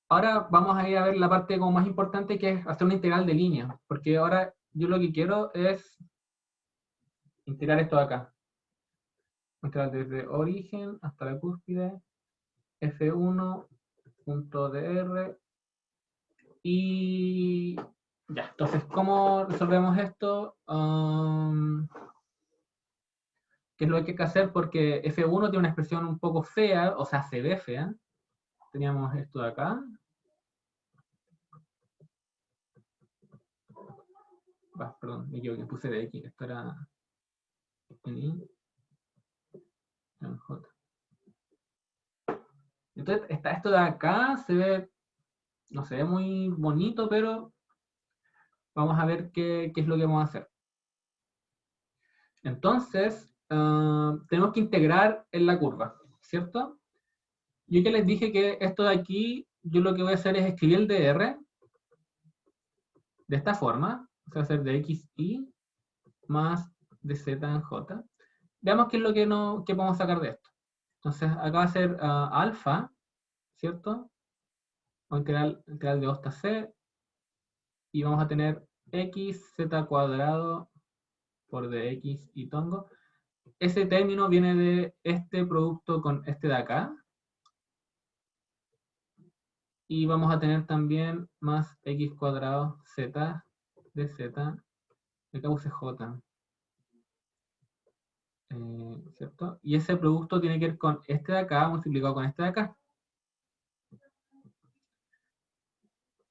Ahora vamos a ir a ver la parte como más importante, que es hacer una integral de línea. Porque ahora yo lo que quiero es integrar esto de acá. Integrar desde origen hasta la cúspide, F1, punto dr, y ya. Entonces, ¿cómo resolvemos esto? ¿Qué es lo que hay que hacer? Porque F1 tiene una expresión un poco fea, o sea, se ve fea. Teníamos esto de acá. Perdón, me equivoqué, puse de X. Esto era en I, en J. Entonces, está esto de acá, se ve, no se ve muy bonito, pero vamos a ver qué es lo que vamos a hacer. Entonces, tenemos que integrar en la curva, ¿cierto? Yo que les dije que esto de aquí, yo lo que voy a hacer es escribir el dr de esta forma, o sea, hacer de xy más de z en j. Veamos qué es lo que podemos sacar de esto. Entonces, acá va a ser alfa, ¿cierto? Vamos a integral de O hasta c, y vamos a tener x, z cuadrado por dx y tongo. Ese término viene de este producto con este de acá. Y vamos a tener también más x cuadrado z de z, acá puse j. ¿Cierto? Y ese producto tiene que ver con este de acá multiplicado con este de acá.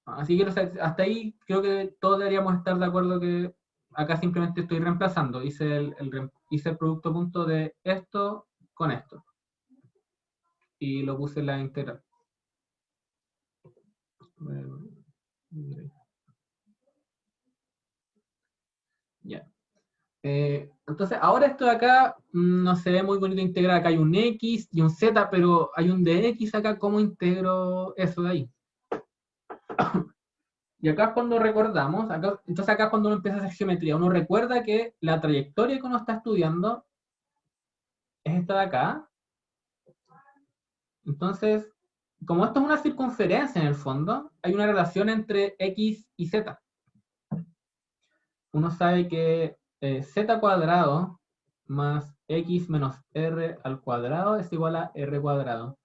Así que hasta ahí creo que todos deberíamos estar de acuerdo que acá simplemente estoy reemplazando. Hice el producto punto de esto con esto. Y lo puse en la integral. Ya. Entonces, ahora esto de acá no se ve muy bonito integrar. Acá hay un X y un Z, pero hay un DX acá. ¿Cómo integro eso de ahí? Y acá es cuando recordamos, entonces acá es cuando uno empieza a hacer geometría. Uno recuerda que la trayectoria que uno está estudiando es esta de acá. Entonces, como esto es una circunferencia en el fondo, hay una relación entre X y Z. Uno sabe que Z cuadrado más X menos R al cuadrado es igual a R cuadrado.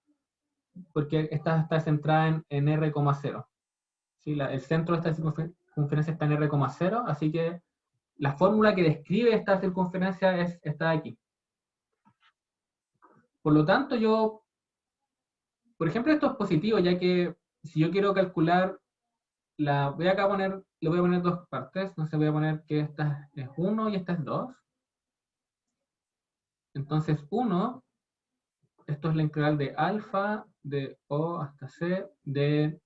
Porque esta está centrada en R,0. ¿Sí? El centro de esta circunferencia está en R,0, así que la fórmula que describe esta circunferencia es esta de aquí. Por lo tanto, por ejemplo, esto es positivo, ya que si yo quiero calcular, le voy a poner dos partes, entonces voy a poner que esta es 1 y esta es 2. Entonces 1, esto es la integral de alfa, de O hasta C, de,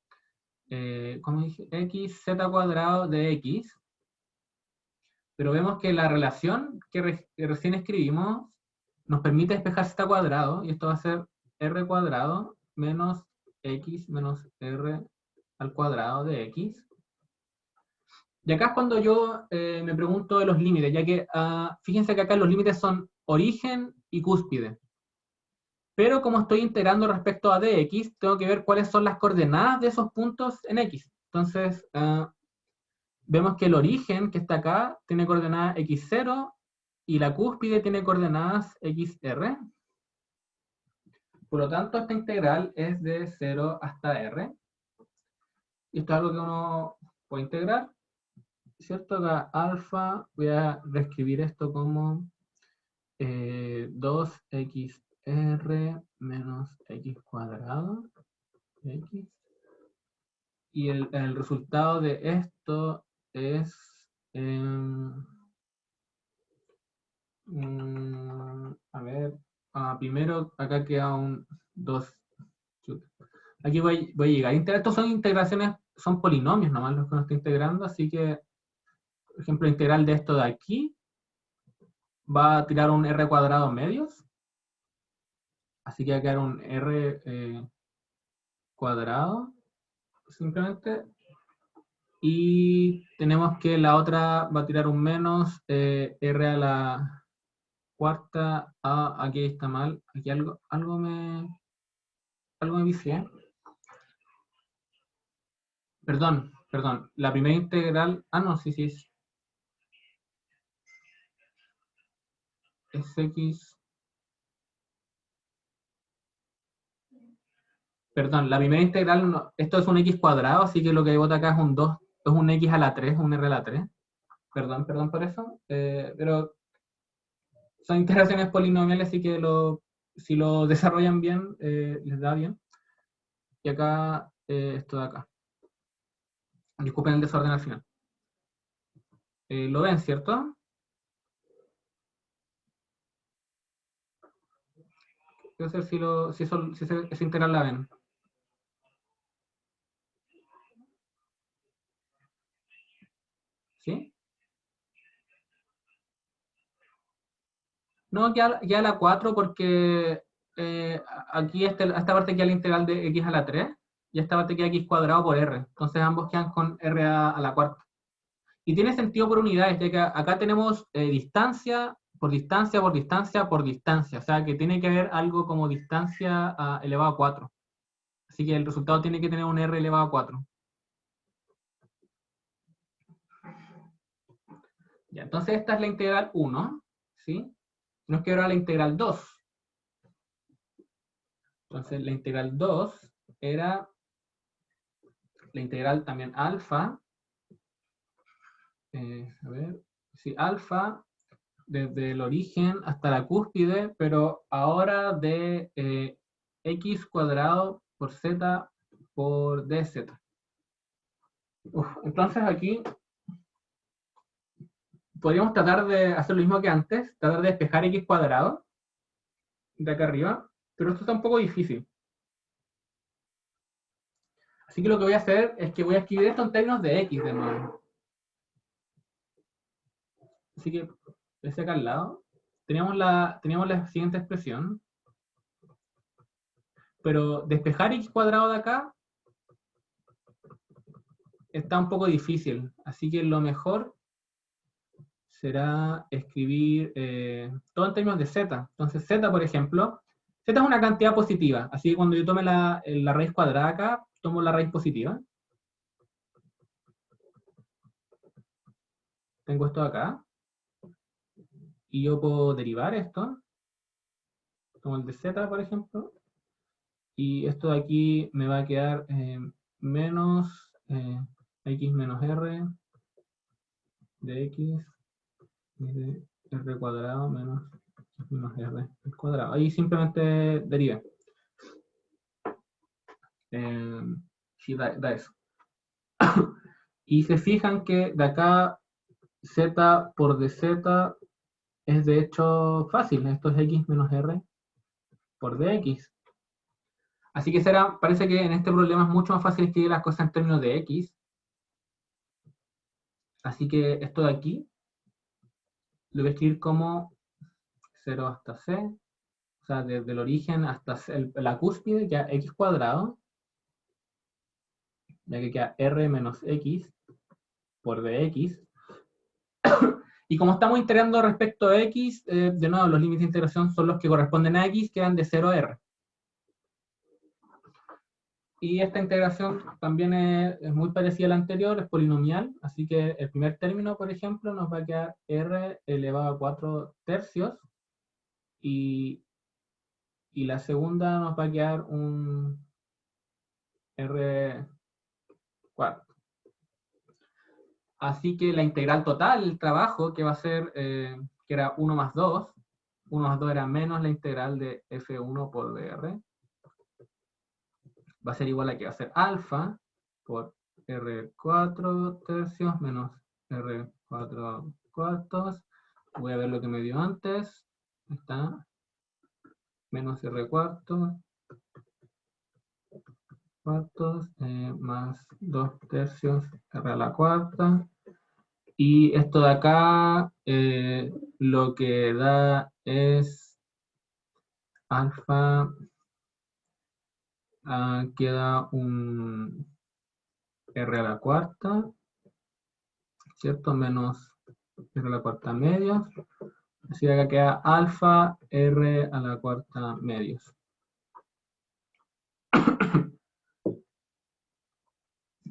¿cómo dije? X, Z cuadrado de X. Pero vemos que la relación que recién escribimos nos permite despejar z cuadrado, y esto va a ser r cuadrado menos x menos r al cuadrado de x. Y acá es cuando yo me pregunto de los límites, ya que fíjense que acá los límites son origen y cúspide. Pero como estoy integrando respecto a dx, tengo que ver cuáles son las coordenadas de esos puntos en x. Entonces, vemos que el origen, que está acá, tiene coordenadas x0 y la cúspide tiene coordenadas xr. Por lo tanto, esta integral es de 0 hasta r. Y esto es algo que uno puede integrar. ¿Cierto? Acá alfa, voy a reescribir esto como 2xr menos x cuadrado, x. Y el resultado de esto es, a ver, primero acá queda un 2. Aquí voy a llegar. Estos son integraciones, son polinomios nomás los que uno está integrando, así que, por ejemplo, integral de esto de aquí va a tirar un r cuadrado medios. Así que va a quedar un r cuadrado, simplemente. Y tenemos que la otra va a tirar un menos r a la cuarta. Aquí está mal. Aquí algo me vicié. Perdón. La primera integral. No, sí. Es x. Perdón, la primera integral, esto es un x cuadrado, así que lo que bota acá es un 2, es un x a la 3, un r a la 3. Perdón por eso, pero son integraciones polinomiales, así que si lo desarrollan bien, les da bien. Y acá, esto de acá. Disculpen el desorden al final. ¿Lo ven, cierto? Quiero saber si esa integral la ven. ¿Sí? No, ya la 4 porque aquí esta parte queda la integral de x a la 3 y esta parte queda x cuadrado por r. Entonces ambos quedan con r a la cuarta. Y tiene sentido por unidades, ya que acá tenemos distancia por distancia por distancia por distancia. O sea que tiene que haber algo como distancia elevado a 4. Así que el resultado tiene que tener un r elevado a 4. Ya, entonces esta es la integral 1, ¿sí? Nos queda ahora la integral 2. Entonces la integral 2 era la integral también alfa. A ver, sí, alfa desde el origen hasta la cúspide, pero ahora de x cuadrado por z por dz. Entonces aquí podríamos tratar de hacer lo mismo que antes, tratar de despejar x cuadrado de acá arriba, pero esto está un poco difícil. Así que lo que voy a hacer es que voy a escribir esto en términos de x de nuevo. Así que, ese acá al lado, teníamos la siguiente expresión, pero despejar x cuadrado de acá está un poco difícil, así que lo mejor será escribir todo en términos de z. Entonces z, por ejemplo, z es una cantidad positiva, así que cuando yo tome la raíz cuadrada acá, tomo la raíz positiva. Tengo esto acá. Y yo puedo derivar esto. Tomo el de z, por ejemplo. Y esto de aquí me va a quedar menos x menos r de x de r cuadrado menos x menos r al cuadrado. Ahí simplemente derive. Sí, da eso. Y se fijan que de acá z por dz es de hecho fácil. Esto es x menos r por dx. Así que parece que en este problema es mucho más fácil escribir las cosas en términos de x. Así que esto de aquí lo voy a escribir como 0 hasta c, o sea, desde el origen hasta la cúspide, queda x cuadrado, ya que queda r menos x por dx. Y como estamos integrando respecto a x, de nuevo, los límites de integración son los que corresponden a x, que van de 0 a r. Y esta integración también es muy parecida a la anterior, es polinomial, así que el primer término, por ejemplo, nos va a quedar r elevado a 4 tercios, y la segunda nos va a quedar un r cuarto. Así que la integral total, el trabajo, que va a ser, que era 1 más 2, 1 más 2 era menos la integral de f1 por dr, va a ser igual a que va a ser alfa por r4 tercios menos r4 cuartos. Voy a ver lo que me dio antes. Ahí está. Menos r cuartos más 2 tercios r a la cuarta. Y esto de acá lo que da es alfa, queda un r a la cuarta, ¿cierto? Menos r a la cuarta medios. Así que acá queda alfa r a la cuarta medios.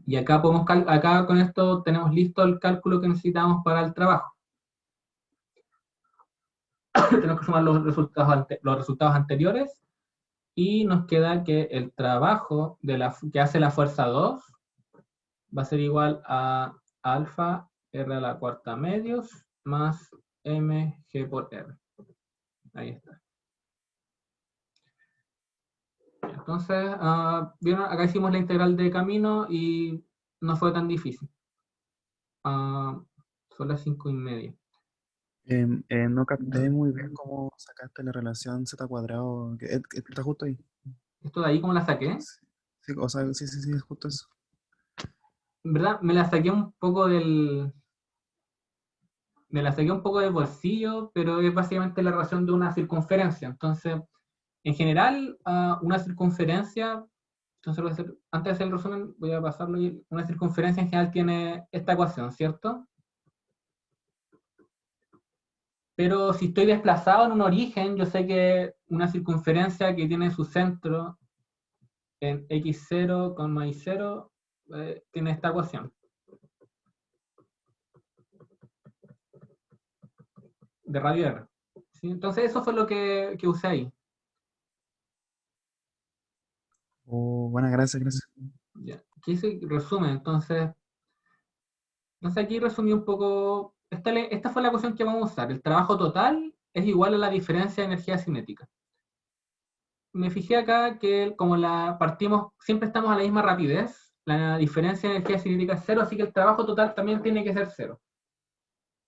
Y acá podemos acá con esto tenemos listo el cálculo que necesitamos para el trabajo. Tenemos que sumar los resultados anteriores y nos queda que el trabajo que hace la fuerza 2 va a ser igual a alfa r a la cuarta medios más mg por r. Ahí está. Entonces, ¿vieron? Acá hicimos la integral de camino y no fue tan difícil. Son las 5:30. No capté muy bien cómo sacaste la relación z cuadrado, que está justo ahí. ¿Esto de ahí cómo la saqué? Sí, o sea, sí, es justo eso. En verdad, me la saqué un poco del bolsillo, pero es básicamente la relación de una circunferencia. Entonces, en general, una circunferencia, entonces antes de hacer el resumen, voy a pasarlo ahí. Una circunferencia en general tiene esta ecuación, ¿cierto? Pero si estoy desplazado en un origen, yo sé que una circunferencia que tiene su centro en x0, y0, tiene esta ecuación. De radio r. ¿Sí? Entonces eso fue lo que usé ahí. Buenas, gracias. Ya. Aquí hice resumen, entonces aquí resumí un poco. Esta fue la ecuación que vamos a usar. El trabajo total es igual a la diferencia de energía cinética. Me fijé acá que como partimos, siempre estamos a la misma rapidez, la diferencia de energía cinética es 0, así que el trabajo total también tiene que ser 0.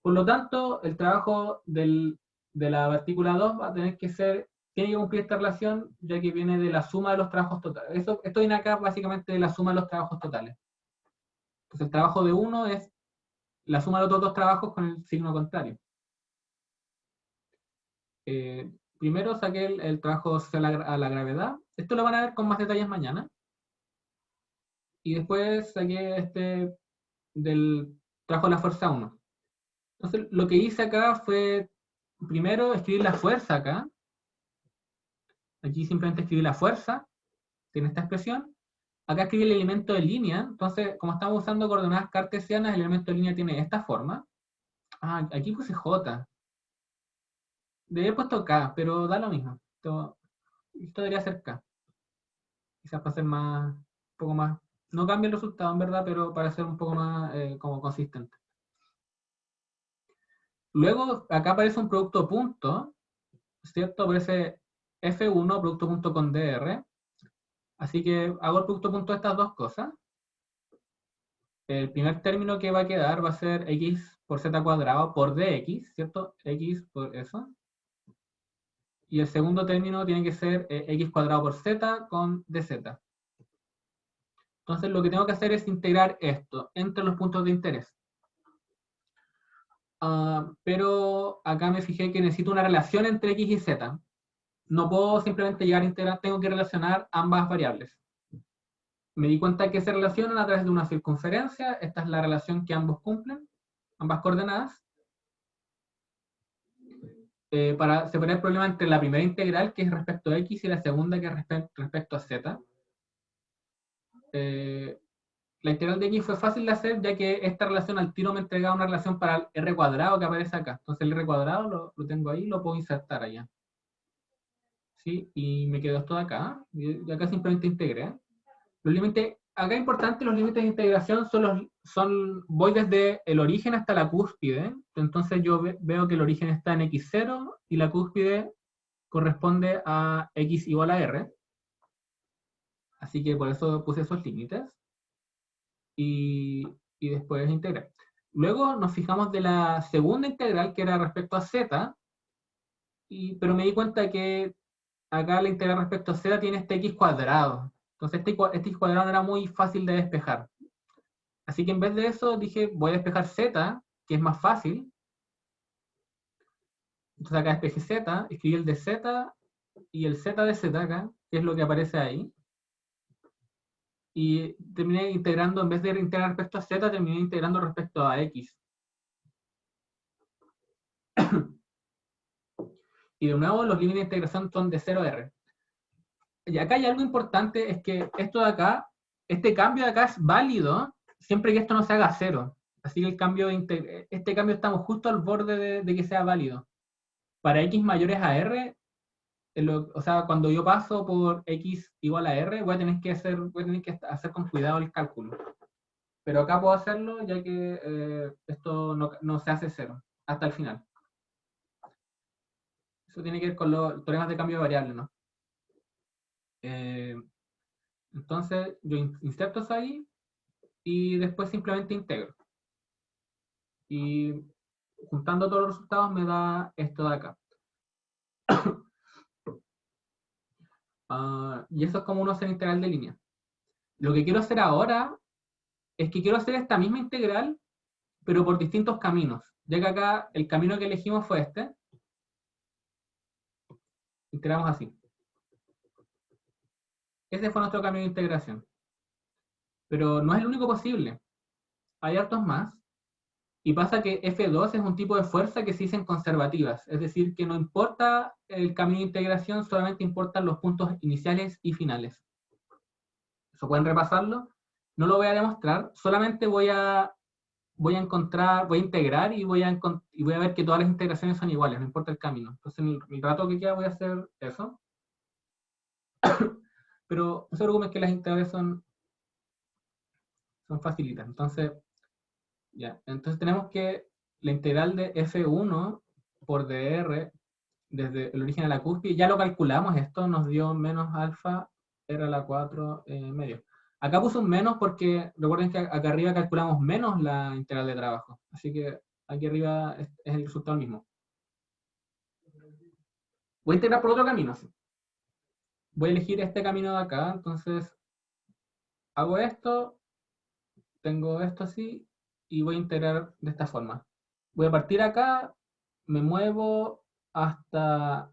Por lo tanto, el trabajo de la partícula 2 va a tener que ser, tiene que cumplir esta relación, ya que viene de la suma de los trabajos totales. Esto viene acá básicamente de la suma de los trabajos totales. Entonces el trabajo de 1 es la suma de los otros dos trabajos con el signo contrario. Primero saqué el trabajo a la gravedad. Esto lo van a ver con más detalles mañana. Y después saqué del trabajo de la fuerza 1. Entonces lo que hice acá fue primero escribir la fuerza acá. Aquí simplemente escribí la fuerza. Tiene esta expresión. Acá escribí el elemento de línea. Entonces, como estamos usando coordenadas cartesianas, el elemento de línea tiene esta forma. Aquí puse J. Debería haber puesto K, pero da lo mismo. Esto debería ser K. Quizás para ser un poco más, no cambia el resultado en verdad, pero para ser un poco más como consistente. Luego, acá aparece un producto punto, ¿cierto? Aparece F1, producto punto con DR. Así que hago el producto punto de estas dos cosas. El primer término que va a quedar va a ser x por z cuadrado por dx, ¿cierto? X por eso. Y el segundo término tiene que ser x cuadrado por z con dz. Entonces lo que tengo que hacer es integrar esto entre los puntos de interés. Pero acá me fijé que necesito una relación entre x y z. No puedo simplemente llegar a integrar, tengo que relacionar ambas variables. me di cuenta que se relacionan a través de una circunferencia. Esta es la relación que ambos cumplen, ambas coordenadas. Para separar el problema entre la primera integral, que es respecto a x, y la segunda, que es respecto a z. La integral de x fue fácil de hacer, ya que esta relación al tiro me entregaba una relación para el r cuadrado que aparece acá. Entonces el r cuadrado lo tengo ahí, lo puedo insertar allá. ¿Sí? Y me quedó esto de acá. Y acá simplemente integré. Los límites, acá es importante, los límites de integración voy desde el origen hasta la cúspide. Entonces yo veo que el origen está en x0 y la cúspide corresponde a x igual a r. Así que por eso puse esos límites. Y después integré. Luego nos fijamos de la segunda integral, que era respecto a z, pero me di cuenta que acá la integral respecto a z tiene este x cuadrado. Entonces este x cuadrado no era muy fácil de despejar. Así que en vez de eso dije, voy a despejar z, que es más fácil. Entonces acá despejé z, escribí el de z y el z de z acá, que es lo que aparece ahí. Y terminé integrando, en vez de integrar respecto a z, terminé integrando respecto a x. Y de nuevo los límites de integración son de 0 a r. Y acá hay algo importante, es que esto de acá, este cambio de acá es válido siempre que esto no se haga 0. Así que este cambio estamos justo al borde de que sea válido. Para x mayores a r, o sea, cuando yo paso por x igual a r, voy a tener que hacer con cuidado el cálculo. Pero acá puedo hacerlo ya que esto no se hace 0 hasta el final. Eso tiene que ver con los teoremas de cambio de variable, ¿no? Entonces yo inserto eso ahí y después simplemente integro. Y juntando todos los resultados me da esto de acá. Y eso es como uno hace la integral de línea. Lo que quiero hacer ahora es que quiero hacer esta misma integral, pero por distintos caminos. Ya que acá el camino que elegimos fue este. Integramos así. Ese fue nuestro camino de integración. Pero no es el único posible. Hay hartos más. Y pasa que F2 es un tipo de fuerza que se dicen conservativas. Es decir, que no importa el camino de integración, solamente importan los puntos iniciales y finales. Eso pueden repasarlo. No lo voy a demostrar. Solamente voy a integrar y voy a ver que todas las integraciones son iguales, no importa el camino. Entonces, en el rato que queda voy a hacer eso. Pero no se preocupen que las integrales son facilitas. Entonces, ya. Entonces tenemos que la integral de F1 por dr desde el origen a la cúspide, ya lo calculamos, esto nos dio menos alfa r a la 4 medio. Acá puse un menos porque recuerden que acá arriba calculamos menos la integral de trabajo. Así que aquí arriba es el resultado mismo. Voy a integrar por otro camino. ¿Sí? Voy a elegir este camino de acá. Entonces hago esto, tengo esto así, y voy a integrar de esta forma. Voy a partir acá, me muevo hasta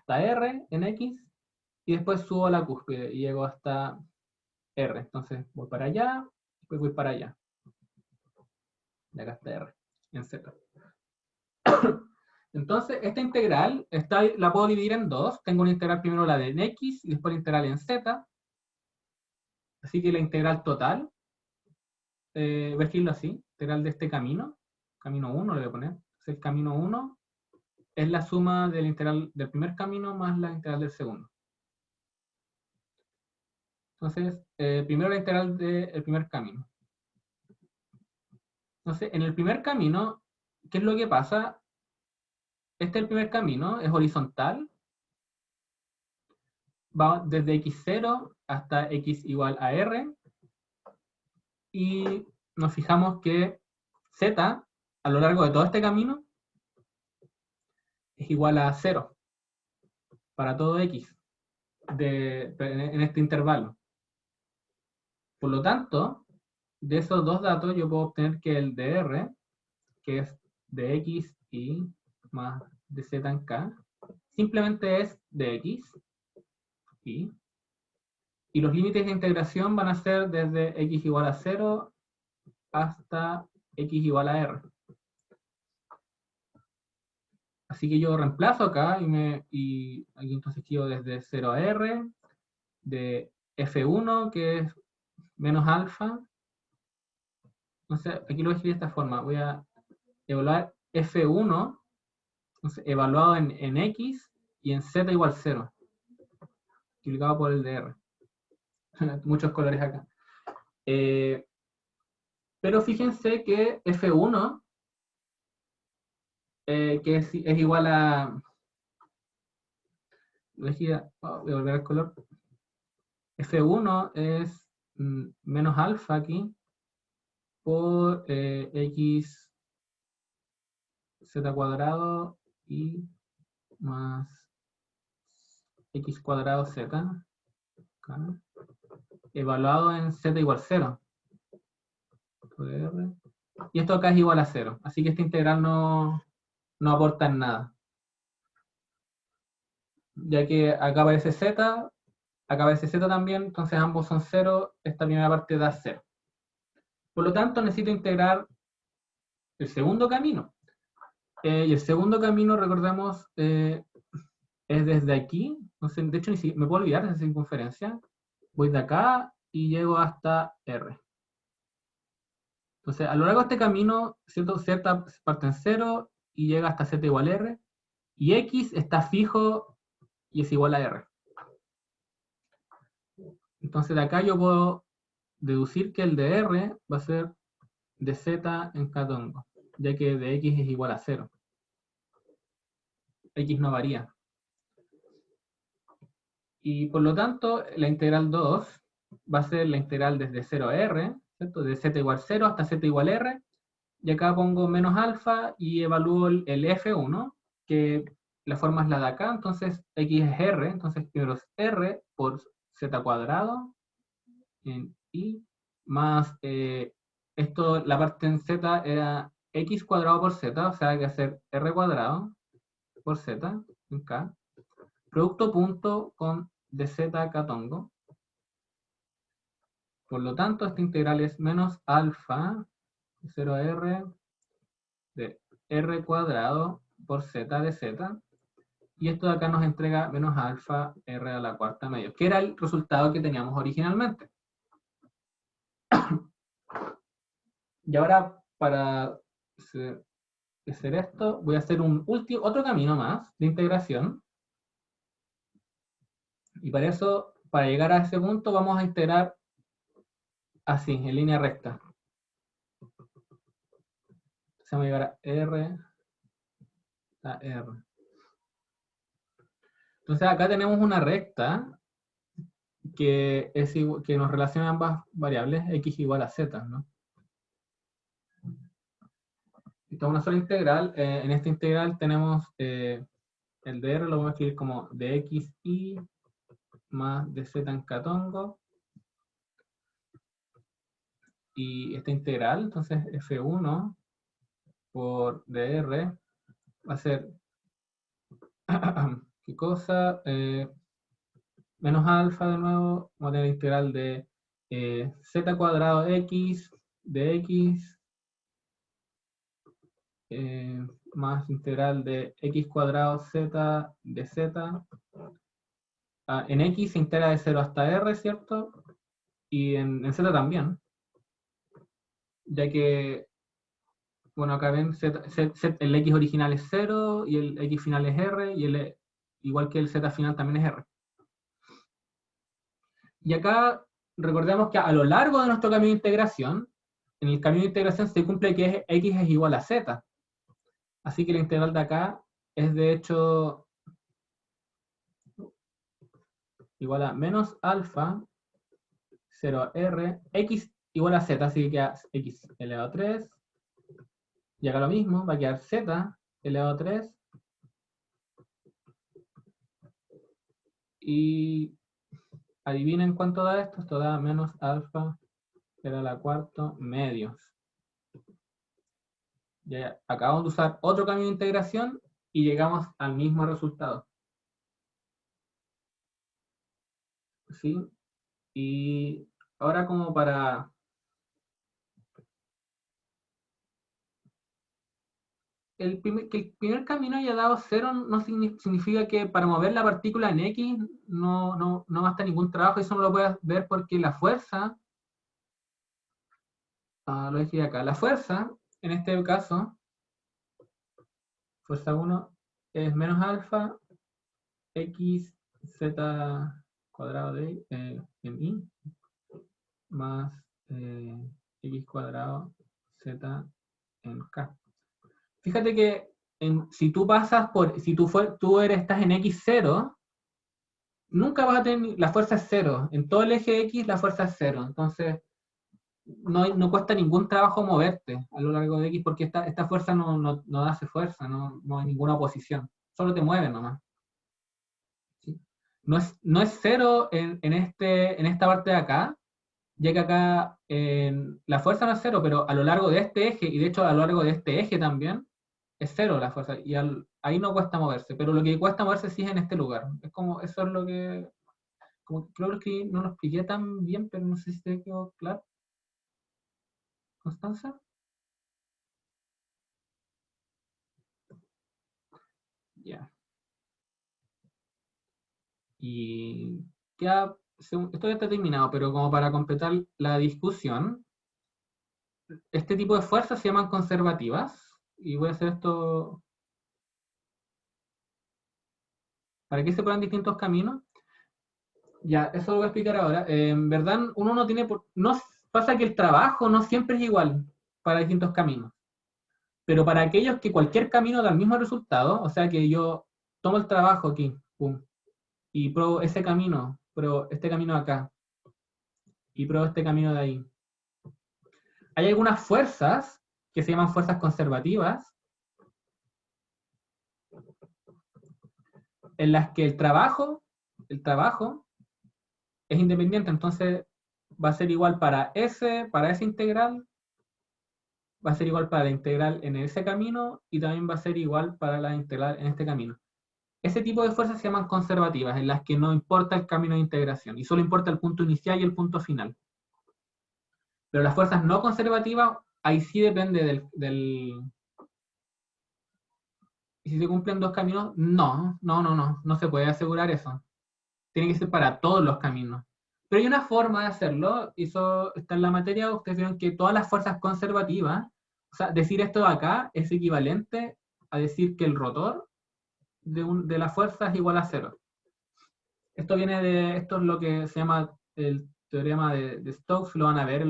R en X, y después subo a la cúspide y llego hasta R. Entonces voy para allá, después voy para allá. Y acá está R, en Z. Entonces, esta integral la puedo dividir en dos. Tengo una integral primero la de en X y después la integral en Z. Así que la integral total, voy a escribirlo así, integral de este camino 1 le voy a poner. Entonces, el camino 1 es la suma de la integral del primer camino más la integral del segundo. Entonces, primero la integral del primer camino. Entonces, en el primer camino, ¿qué es lo que pasa? Este es el primer camino, es horizontal. Va desde x0 hasta x igual a r. Y nos fijamos que z, a lo largo de todo este camino, es igual a 0 para todo x en este intervalo. Por lo tanto, de esos dos datos yo puedo obtener que el de r, que es de x y más de z en k, simplemente es de x y Y los límites de integración van a ser desde x igual a 0 hasta x igual a r. Así que yo reemplazo acá y aquí entonces escribo desde 0 a r, de f1, que es menos alfa. Entonces, aquí lo voy a escribir de esta forma. Voy a evaluar f1, entonces, evaluado en x y en z igual 0. Multiplicado por el de r. Muchos colores acá. Pero fíjense que f1, que es igual a... voy a volver al color. f1 es menos alfa aquí por x z cuadrado y más x cuadrado z, acá, evaluado en z igual 0. Y esto acá es igual a 0. Así que esta integral no aporta en nada. Ya que acá aparece z, acá aparece z también, entonces ambos son 0, esta primera parte da 0. Por lo tanto, necesito integrar el segundo camino. Y el segundo camino, recordemos, es desde aquí. Entonces, de hecho, ni siquiera me puedo olvidar de esa circunferencia. Voy de acá y llego hasta R. Entonces, a lo largo de este camino, z parte en 0 y llega hasta z igual a R. Y x está fijo y es igual a R. Entonces, de acá yo puedo deducir que el de R va a ser de z en catongo, ya que de x es igual a 0. X no varía. Y por lo tanto, la integral 2 va a ser la integral desde 0 a r, ¿cierto? De z igual a 0 hasta z igual a r, y acá pongo menos alfa y evalúo el f1, que la forma es la de acá, entonces x es r, entonces primero es r por z cuadrado, en y, más esto, la parte en z era x cuadrado por z, o sea, hay que hacer r cuadrado por z, en k, producto punto con dz catongo. Por lo tanto, esta integral es menos alfa de 0 a r de r cuadrado por z de z. Y esto de acá nos entrega menos alfa r a la cuarta medio, que era el resultado que teníamos originalmente. Y ahora, para hacer esto, voy a hacer otro camino más de integración. Y para eso, para llegar a ese punto, vamos a integrar así, en línea recta. Entonces vamos a llegar a R a R. Entonces acá tenemos una recta que nos relaciona ambas variables, x igual a z, ¿no? Esta es una sola integral. En esta integral tenemos el de R, lo vamos a escribir como dxy más dz en catongo. Y esta integral, entonces f1 por dr va a ser ¿qué cosa? Menos alfa de nuevo, vamos a tener integral de z cuadrado x de x más integral de x cuadrado z de z. En x se integra de 0 hasta r, ¿cierto? Y en z también. Ya que, bueno, acá ven, el x original es 0 y el x final es r, y igual que el z final también es r. Y acá recordemos que a lo largo de nuestro camino de integración, en el camino de integración se cumple que x es igual a z. Así que la integral de acá es de hecho igual a menos alfa 0r, x igual a z, así que queda x elevado a 3. Y acá lo mismo, va a quedar z elevado a 3. Y adivinen cuánto da esto. Esto da menos alfa elevado a la cuarta medios. Ya acabamos de usar otro camino de integración y llegamos al mismo resultado. ¿Sí? Y ahora como para... que el primer camino haya dado 0 no significa que para mover la partícula en X no gasta ningún trabajo. Eso no lo puedes ver porque la fuerza, lo dejé acá, la fuerza, en este caso, fuerza 1 es menos alfa X Z cuadrado de en I más X cuadrado Z en K. Fíjate que si tú pasas por, si estás en X0, nunca vas a tener, la fuerza es 0. En todo el eje X la fuerza es 0. Entonces, no cuesta ningún trabajo moverte a lo largo de X porque esta fuerza no hace fuerza, no hay ninguna oposición. Solo te mueve nomás. ¿Sí? No es 0 en esta parte de acá, ya que acá la fuerza no es 0, pero a lo largo de este eje, y de hecho a lo largo de este eje también, es 0 la fuerza, y ahí no cuesta moverse, pero lo que cuesta moverse sí es en este lugar. Es como, eso es lo que, como, creo que no lo expliqué tan bien, pero no sé si te quedó claro. ¿Constanza? Ya. Y ya, esto ya está terminado, pero como para completar la discusión, este tipo de fuerzas se llaman conservativas, y voy a hacer esto para que se puedan distintos caminos. Ya, eso lo voy a explicar ahora. En verdad, uno no tiene no pasa que el trabajo no siempre es igual para distintos caminos. Pero para aquellos que cualquier camino da el mismo resultado, o sea que yo tomo el trabajo aquí, pum, y pruebo ese camino, pruebo este camino acá, y pruebo este camino de ahí. Hay algunas fuerzas que se llaman fuerzas conservativas, en las que el trabajo es independiente, entonces va a ser igual para esa integral, va a ser igual para la integral en ese camino, y también va a ser igual para la integral en este camino. Ese tipo de fuerzas se llaman conservativas, en las que no importa el camino de integración, y solo importa el punto inicial y el punto final. Pero las fuerzas no conservativas, ahí sí depende ¿Y si se cumplen dos caminos? No se puede asegurar eso. Tiene que ser para todos los caminos. Pero hay una forma de hacerlo, y eso está en la materia. Ustedes vieron que todas las fuerzas conservativas, o sea, decir esto de acá es equivalente a decir que el rotor de la fuerza es igual a 0. Esto es lo que se llama el teorema de Stokes, lo van a ver,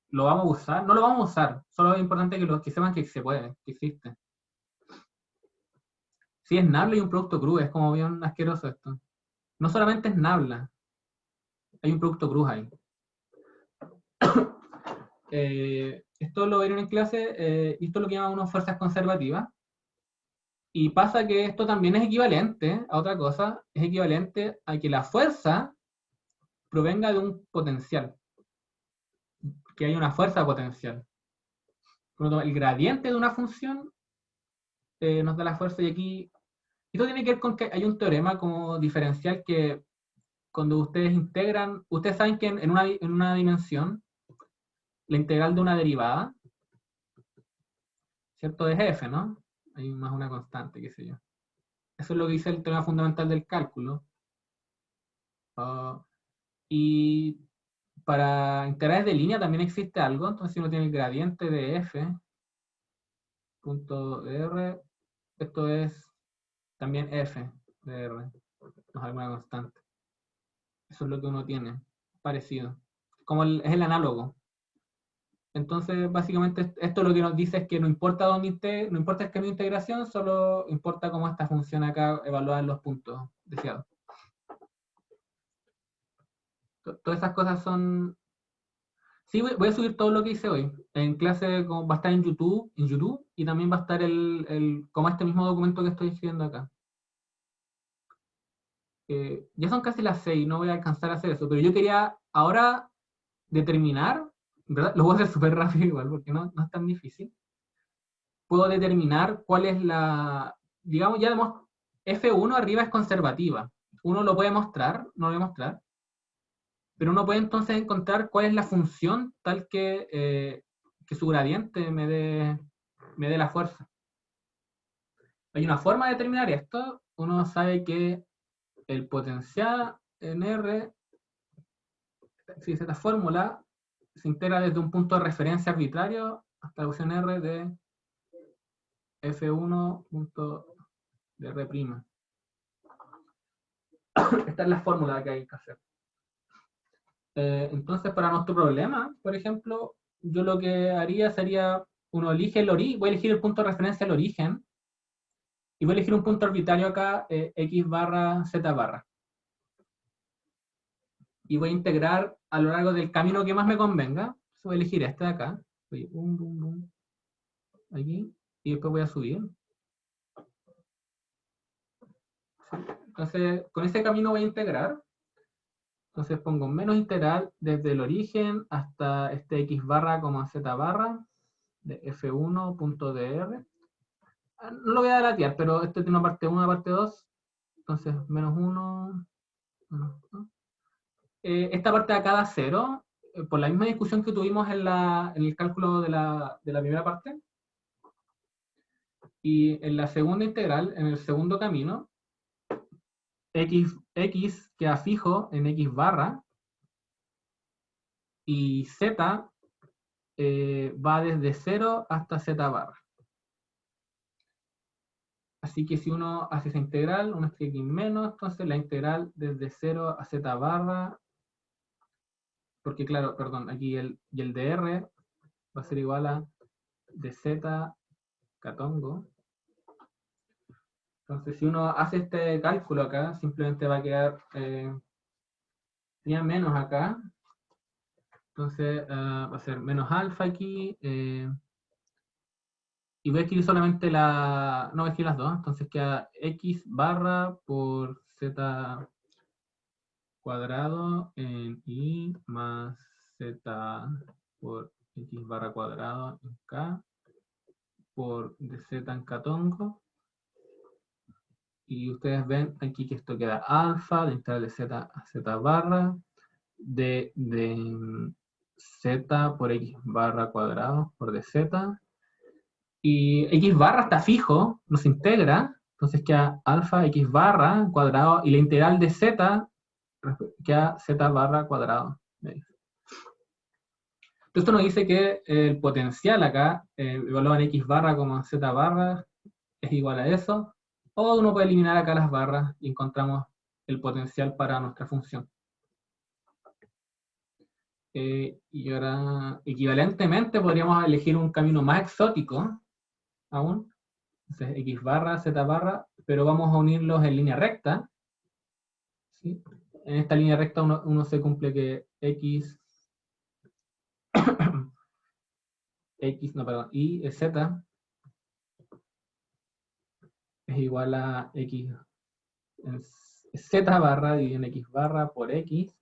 lo vamos a usar, no lo vamos a usar, solo es importante que sepan que se puede, que existe. Sí, es nabla y un producto cruz, es como bien asqueroso esto. No solamente es nabla, hay un producto cruz ahí. Esto lo vieron en clase, y esto es lo que llaman unas fuerzas conservativas. Y pasa que esto también es equivalente a otra cosa, es equivalente a que la fuerza provenga de un potencial, que hay una fuerza potencial. Por lo tanto, el gradiente de una función nos da la fuerza, y aquí, esto tiene que ver con que hay un teorema como diferencial que cuando ustedes integran, ustedes saben que en una dimensión, la integral de una derivada, ¿cierto? Es f, ¿no? Hay más una constante, qué sé yo. Eso es lo que dice el teorema fundamental del cálculo. Y para integrales de línea también existe algo, entonces uno tiene el gradiente de f punto de r, esto es también f de r, no es alguna constante. Eso es lo que uno tiene, parecido. Es el análogo. Entonces, básicamente, esto lo que nos dice es que no importa dónde no importa el camino de integración, solo importa cómo esta función acá evaluada en los puntos deseados. Todas esas cosas son... Sí, voy a subir todo lo que hice hoy. En clase va a estar en YouTube, y también va a estar como este mismo documento que estoy escribiendo acá. Ya son casi las 6, no voy a alcanzar a hacer eso, pero yo quería ahora determinar, ¿verdad? Lo voy a hacer súper rápido igual, porque no es tan difícil. Puedo determinar cuál es digamos, ya F1 arriba es conservativa. Uno lo puede mostrar, no lo voy a mostrar. Pero uno puede entonces encontrar cuál es la función tal que su gradiente me dé la fuerza. Hay una forma de determinar esto. Uno sabe que el potencial en R, si es esta fórmula, se integra desde un punto de referencia arbitrario hasta la ecuación R de F1 punto de R'. Esta es la fórmula que hay que hacer. Entonces, para nuestro problema, por ejemplo, yo lo que haría sería, uno elige el origen, voy a elegir el punto de referencia al origen, y voy a elegir un punto arbitrario acá, x barra z barra. Y voy a integrar a lo largo del camino que más me convenga. Entonces voy a elegir este de acá. Voy aquí, y después voy a subir. Entonces, con ese camino voy a integrar. Entonces pongo menos integral desde el origen hasta este x barra, z barra, de f1.dr. No lo voy a latear, pero esto tiene una parte 1, una parte 2. Entonces, menos 1. Esta parte de acá da 0, por la misma discusión que tuvimos en el cálculo de la primera parte. Y en la segunda integral, en el segundo camino, x queda fijo en x barra, y z va desde 0 hasta z barra. Así que si uno hace esa integral, uno escribe x menos, entonces la integral desde 0 a z barra, porque claro, perdón, aquí el dr va a ser igual a dz catongo. Entonces si uno hace este cálculo acá, simplemente va a quedar menos acá. Entonces va a ser menos alfa aquí. Y voy a escribir solamente no voy a escribir las dos. Entonces queda x barra por z cuadrado en i más z por x barra cuadrado en k por dz en catongo. Y ustedes ven aquí que esto queda alfa, de integral de z a z barra, de z por x barra cuadrado por dz. Y x barra está fijo, no se integra, entonces queda alfa x barra cuadrado, y la integral de z queda z barra cuadrado. Entonces esto nos dice que el potencial acá, evaluado en x barra como z barra, es igual a eso. O uno puede eliminar acá las barras y encontramos el potencial para nuestra función. Y ahora, equivalentemente, podríamos elegir un camino más exótico aún. Entonces, x barra, z barra, pero vamos a unirlos en línea recta. ¿Sí? En esta línea recta uno se cumple que x, y z es igual a x en z barra dividido en x barra por x,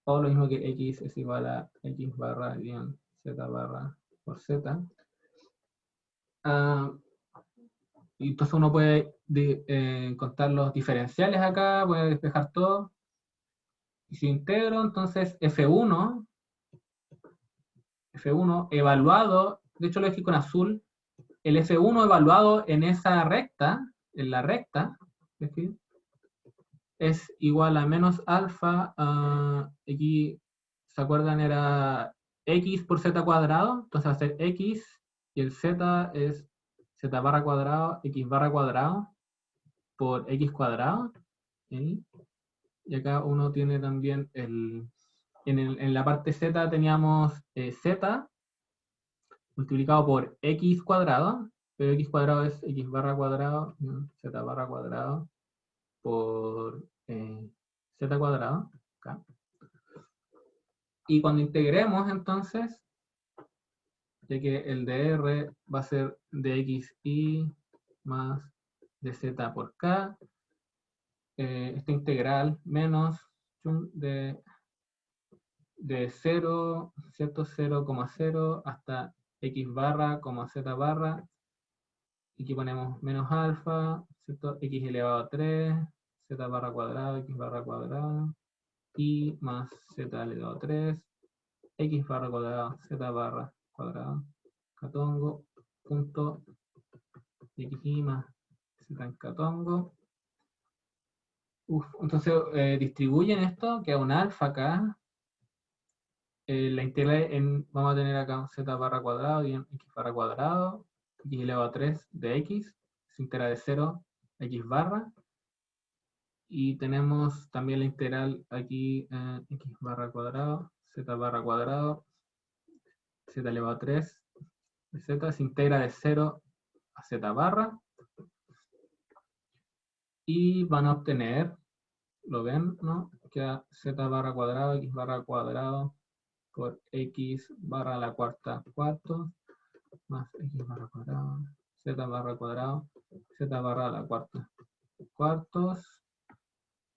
o lo mismo que x es igual a x barra dividido en z barra por z. Y entonces uno puede contar los diferenciales acá, puede despejar todo. Y si integro, entonces F1 evaluado, de hecho lo dejé con azul, el F1 evaluado en esa recta, en la recta, es igual a menos alfa, aquí, ¿se acuerdan? Era x por z cuadrado, entonces va a ser x, y el z es z barra cuadrado, x barra cuadrado, por x cuadrado, ¿sí? Y acá uno tiene también en la parte z teníamos z multiplicado por x cuadrado, pero x cuadrado es x barra cuadrado, z barra cuadrado, por z cuadrado, acá. Y cuando integremos entonces, ya que el dr va a ser dxi más dz por k, esta integral menos de 0, ¿cierto? 0,0 hasta x barra, z barra, y aquí ponemos menos alfa, ¿cierto? X elevado a 3, z barra cuadrada, x barra cuadrada, y más z elevado a 3, x barra cuadrada, z barra cuadrada, catongo, punto, xy más z en catongo. Entonces distribuyen esto, queda un alfa acá. La integral vamos a tener acá un z barra cuadrado y un x barra cuadrado, y elevado a 3 de x, se integra de 0 x barra. Y tenemos también la integral aquí, x barra cuadrado, z barra cuadrado, z elevado a 3, de z se integra de 0 a z barra. Y van a obtener, ¿lo ven? ¿No? Queda z barra cuadrado, x barra cuadrado, por x barra a la cuarta cuartos, más x barra cuadrado, z barra cuadrado, z barra a la cuarta cuartos.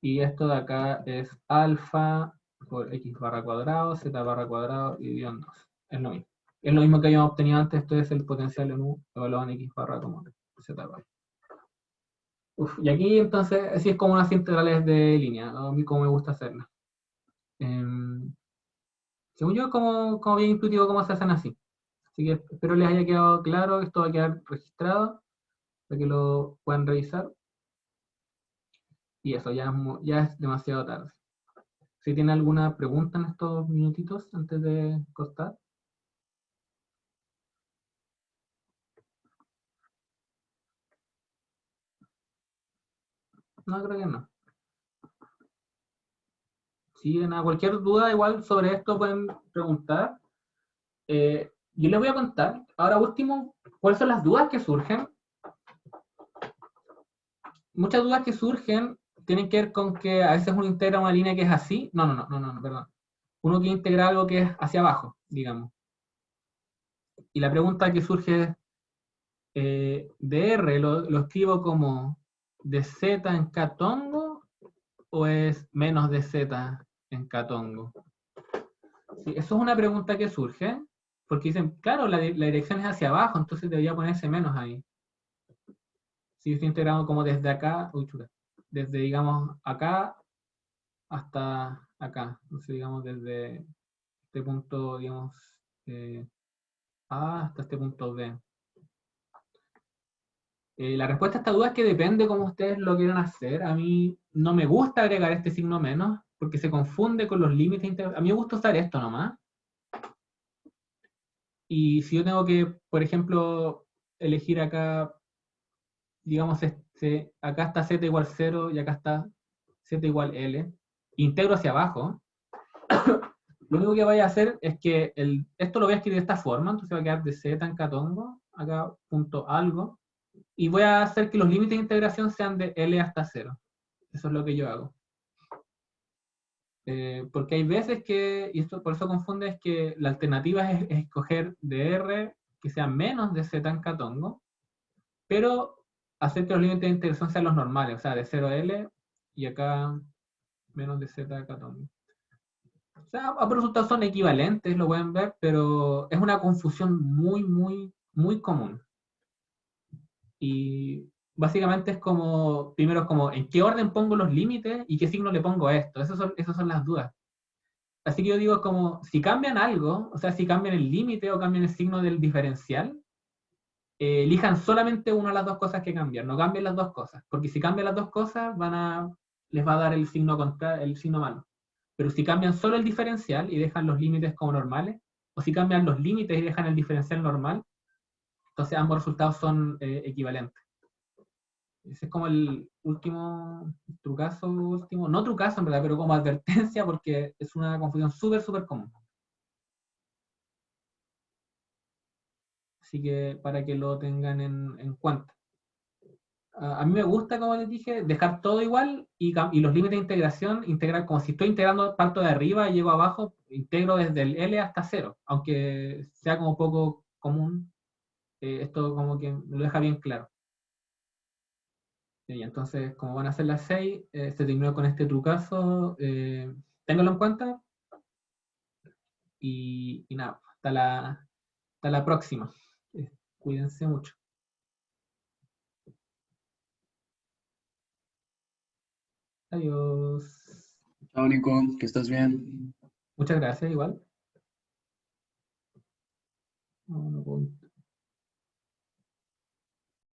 Y esto de acá es alfa por x barra cuadrado, z barra cuadrado dividido en 2. Es lo mismo. Es lo mismo que habíamos obtenido antes. Esto es el potencial en u evaluado en x barra como z barra. Y aquí entonces, así es como unas integrales de línea, a mí como me gusta hacerlas. Según yo, como bien intuitivo cómo se hacen así. Así que espero les haya quedado claro, esto va a quedar registrado, para que lo puedan revisar. Y eso, ya es demasiado tarde. Si tienen alguna pregunta en estos minutitos antes de cortar. No, creo que no. Si tienen cualquier duda igual sobre esto pueden preguntar. Yo les voy a contar, ahora último, cuáles son las dudas que surgen. Muchas dudas que surgen tienen que ver con que a veces uno integra una línea que es así. No, perdón. Uno quiere integrar algo que es hacia abajo, digamos. Y la pregunta que surge es, ¿dr lo escribo como de z en catongo o es menos de z en catongo? Sí, eso es una pregunta que surge, porque dicen, claro, la dirección es hacia abajo, entonces debería ponerse menos ahí. Si yo estoy integrando como desde acá, desde, digamos, acá hasta acá. Entonces, digamos, desde este punto, digamos, A hasta este punto B. La respuesta a esta duda es que depende cómo ustedes lo quieran hacer. A mí no me gusta agregar este signo menos, porque se confunde con los límites. A mí me gusta usar esto nomás. Y si yo tengo que, por ejemplo, elegir acá, digamos, acá está z igual 0 y acá está z igual L, integro hacia abajo, lo único que voy a hacer es que esto lo voy a escribir de esta forma, entonces va a quedar de z en catongo, acá punto algo, y voy a hacer que los límites de integración sean de L hasta 0. Eso es lo que yo hago. Porque hay veces que, y esto por eso confunde, es que la alternativa es escoger de R que sea menos de z en catongo, pero hacer que los límites de integración sean los normales, o sea, de 0 a L y acá menos de z catongo. O sea, ambos resultados son equivalentes, lo pueden ver, pero es una confusión muy común. Y básicamente es como, primero es como, ¿en qué orden pongo los límites y qué signo le pongo a esto? Esas son las dudas. Así que yo digo como, si cambian algo, o sea, si cambian el límite o cambian el signo del diferencial, elijan solamente una de las dos cosas que cambian, no cambien las dos cosas, porque si cambian las dos cosas, les va a dar el signo malo. Pero si cambian solo el diferencial y dejan los límites como normales, o si cambian los límites y dejan el diferencial normal, entonces ambos resultados son equivalentes. Ese es como el último no trucazo en verdad, pero como advertencia, porque es una confusión súper común. Así que para que lo tengan en cuenta. A mí me gusta, como les dije, dejar todo igual y los límites de integración, integrar como si estoy integrando, parto de arriba y llego abajo, integro desde el L hasta 0, aunque sea como poco común, esto como que me lo deja bien claro. Y entonces, como van a ser las 6, se terminó con este trucazo, ténganlo en cuenta y nada, hasta la próxima. Cuídense mucho. Adiós. Chao, Nico, que estés bien. Muchas gracias, igual. No, no puedo.